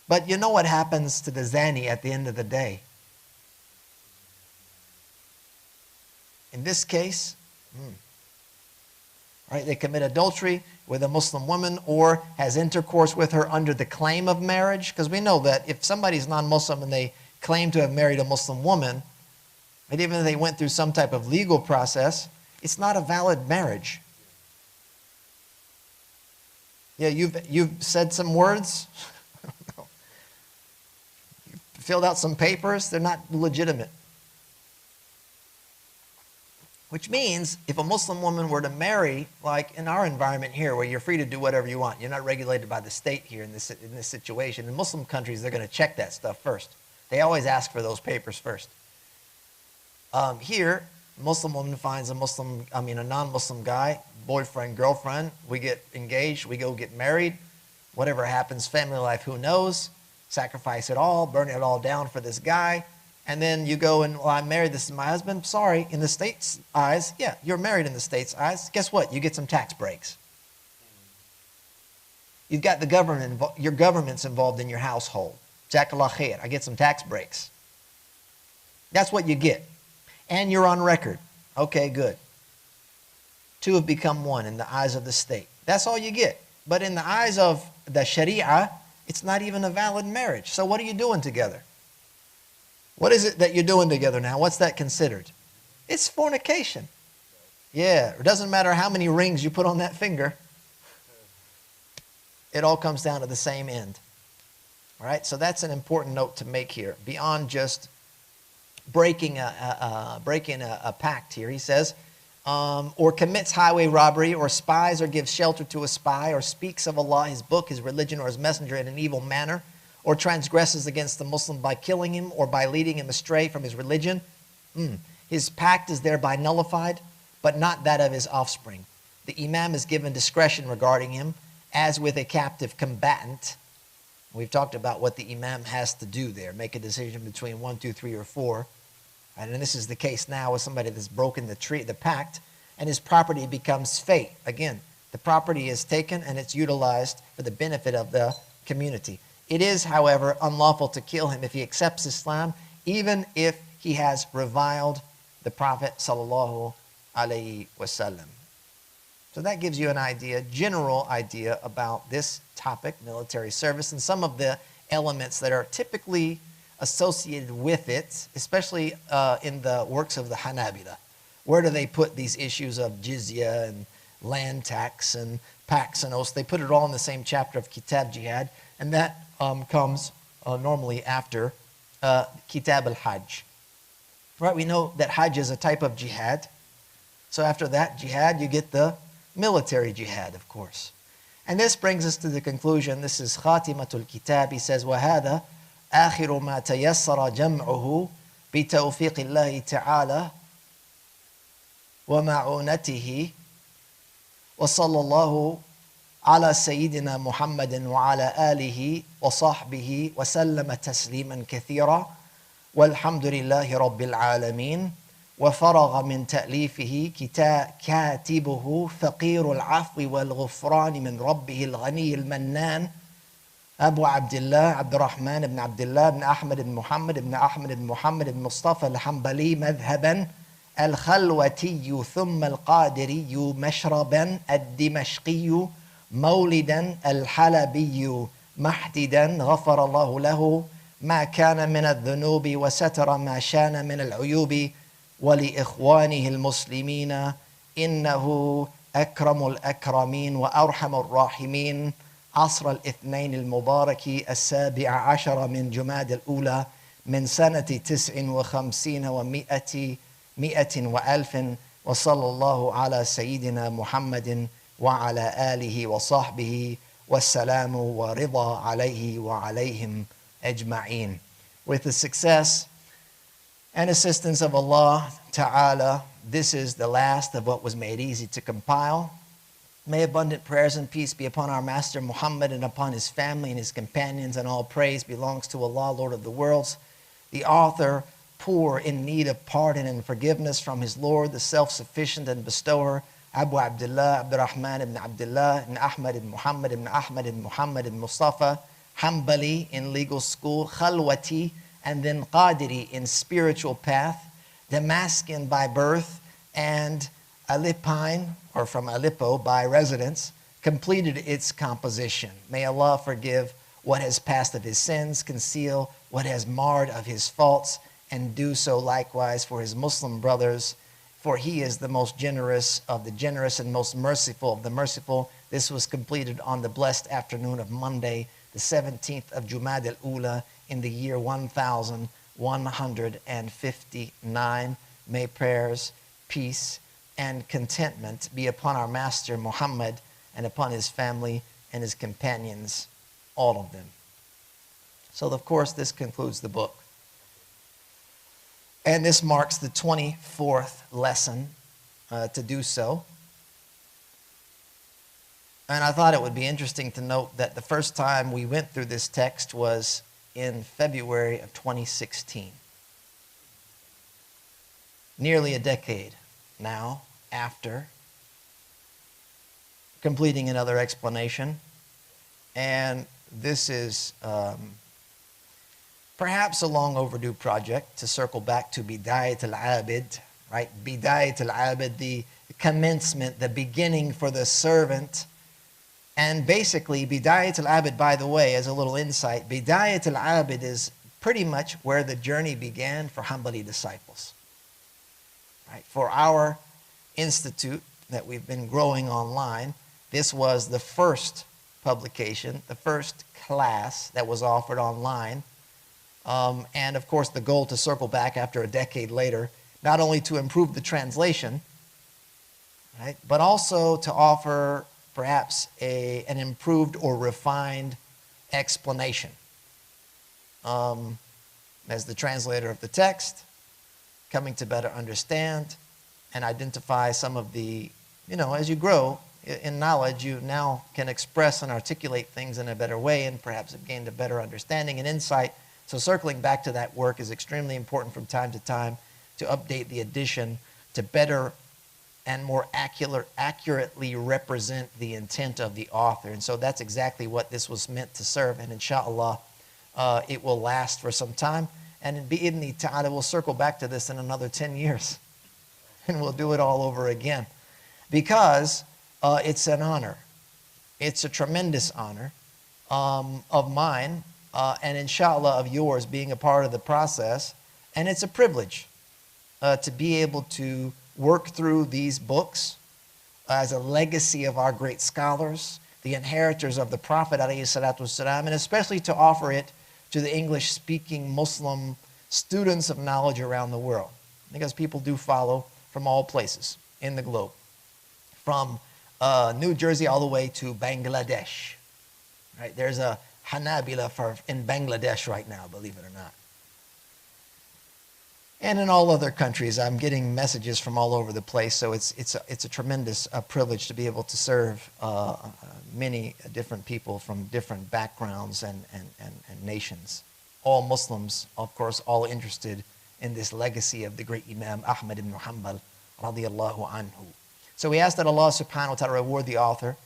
But you know what happens to the zani at the end of the day? In this case, right, they commit adultery with a Muslim woman or has intercourse with her under the claim of marriage. Because we know that if somebody's non-Muslim and they claim to have married a Muslim woman, and even if they went through some type of legal process, it's not a valid marriage. Yeah, you've said some words. Filled out some papers, they're not legitimate. Which means if a Muslim woman were to marry, like in our environment here, where you're free to do whatever you want, you're not regulated by the state here in this situation. In Muslim countries, they're going to check that stuff first. They always ask for those papers first. Here, a Muslim woman finds a non-Muslim guy, boyfriend, girlfriend. We get engaged, we go get married. Whatever happens, family life, who knows? Sacrifice it all, burn it all down for this guy, and then you go and, well, I'm married, this is my husband. Sorry, in the state's eyes, yeah, you're married in the state's eyes. Guess what? You get some tax breaks. You've got the government, your government's involved in your household. Jazakallah khair, I get some tax breaks. That's what you get. And you're on record. Okay, good. Two have become one in the eyes of the state. That's all you get. But in the eyes of the Sharia, it's not even a valid marriage. So what are you doing together? What is it that you're doing together now? What's that considered? It's fornication. Yeah, it doesn't matter how many rings you put on that finger. It all comes down to the same end. All right, so that's an important note to make here. Beyond just breaking a pact here, he says, or commits highway robbery, or spies or gives shelter to a spy, or speaks of Allah, his book, his religion, or his messenger in an evil manner, or transgresses against the Muslim by killing him or by leading him astray from his religion, his pact is thereby nullified, but not that of his offspring. The imam is given discretion regarding him, as with a captive combatant. We've talked about what the imam has to do there, make a decision between 1, 2, 3, or 4. And this is the case now with somebody that's broken the pact, and his property becomes fayʼ. Again, the property is taken and it's utilized for the benefit of the community. It is, however, unlawful to kill him if he accepts Islam, even if he has reviled the Prophet sallallahu alaihi wasallam. So that gives you an idea, general idea about this topic, military service, and some of the elements that are typically associated with it, especially in the works of the Hanabila. Where do they put these issues of Jizya and land tax and pacts and oaths? They put it all in the same chapter of Kitāb Jihād, and that comes normally after Kitāb al-Hajj. Right, we know that Hajj is a type of jihad. So after that jihad, you get the military jihad, of course. And this brings us to the conclusion. This is Khatimatul Kitāb. He says, وَهَذَا آخِرُ مَا تَيَسَّرَ جَمْعُهُ بِتَوْفِيقِ اللَّهِ تَعَالَى وَمَعُونَتِهِ وَصَلَّى اللَّهُ على سيدنا محمد وعلى آله وصحبه وسلم تسليما كثيرا والحمد لله رب العالمين وفرغ من تأليفه كاتبه فقير العفو والغفران من ربه الغني المنان أبو عبد الله عبد الرحمن بن عبد الله بن أحمد بن محمد بن أحمد بن محمد بن مصطفى الحنبلي مذهبا الخلوتي ثم القادري مشربا الدمشقي مولدا الحلبي محددا غفر الله له ما كان من الذنوب وستر ما شان من العيوب ولإخوانه المسلمين إنه أكرم الأكرمين وأرحم الراحمين عصر الاثنين المبارك 17 من جماد الأولى من سنة 59 و100 وألف وصلى الله على سيدنا محمد وعلى آله وصحبه والسلام ورضا عليه وعليهم أجمعين. With the success and assistance of Allah Ta'ala, this is the last of what was made easy to compile. May abundant prayers and peace be upon our Master Muhammad and upon his family and his companions, and all praise belongs to Allah, Lord of the worlds, the author, poor, in need of pardon and forgiveness from his Lord, the self-sufficient and bestower, Abu Abdullah, Abdurrahman ibn Abdullah, ibn Ahmad ibn Muhammad ibn Ahmad ibn Muhammad ibn Mustafa, Hanbali in legal school, Khalwati, and then Qadiri in spiritual path, Damascus by birth, and Alippine, or from Aleppo by residence, completed its composition. May Allah forgive what has passed of his sins, conceal what has marred of his faults, and do so likewise for his Muslim brothers, for he is the most generous of the generous and most merciful of the merciful. This was completed on the blessed afternoon of Monday, the 17th of Jumad al-Ula in the year 1159. May prayers, peace, and contentment be upon our Master Muhammad and upon his family and his companions, all of them. So, of course, this concludes the book. And this marks the 24th lesson to do so. And I thought it would be interesting to note that the first time we went through this text was in February of 2016. Nearly a decade now after completing another explanation. And this is perhaps a long overdue project to circle back to Bidayat al-Abid, right? Bidayat al-Abid, the commencement, the beginning for the servant. And basically, Bidayat al-Abid, by the way, as a little insight, Bidayat al-Abid is pretty much where the journey began for Hanbali disciples. Right? For our institute that we've been growing online, this was the first publication, the first class that was offered online. And of course, the goal to circle back after a decade later, not only to improve the translation, right, but also to offer perhaps an improved or refined explanation. As the translator of the text, coming to better understand and identify some of the, as you grow in knowledge, you now can express and articulate things in a better way and perhaps have gained a better understanding and insight. So circling back to that work is extremely important from time to time to update the edition to better and more accurately represent the intent of the author. And so that's exactly what this was meant to serve. And inshallah, it will last for some time. And in bi'idhni ta'ala, we'll circle back to this in another 10 years. And we'll do it all over again. Because it's an honor. It's a tremendous honor of mine and inshallah of yours being a part of the process. And it's a privilege to be able to work through these books as a legacy of our great scholars, the inheritors of the Prophet ﷺ, and especially to offer it to the English-speaking Muslim students of knowledge around the world. Because people do follow from all places in the globe. From New Jersey all the way to Bangladesh. Right? There's a Hanabila in Bangladesh right now, believe it or not. And in all other countries, I'm getting messages from all over the place, so it's a tremendous privilege to be able to serve many different people from different backgrounds and nations. All Muslims, of course, all interested in this legacy of the great Imam Ahmad ibn Hanbal radiyallahu anhu. So we ask that Allah subhanahu wa ta'ala reward the author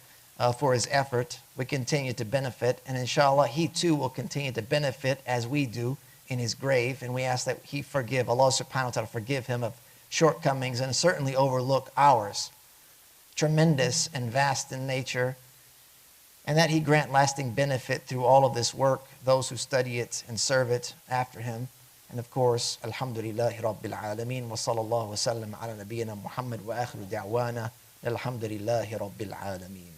for his effort. We continue to benefit, and inshallah, he too will continue to benefit as we do in his grave, and we ask that he forgive, Allah subhanahu wa ta'ala forgive him of shortcomings and certainly overlook ours, tremendous and vast in nature, and that he grant lasting benefit through all of this work, those who study it and serve it after him. And of course, alhamdulillahi rabbil alameen, wa sallallahu wa sallam ala nabiyyina Muhammad wa akhiru da'wana, alhamdulillahi rabbil alameen.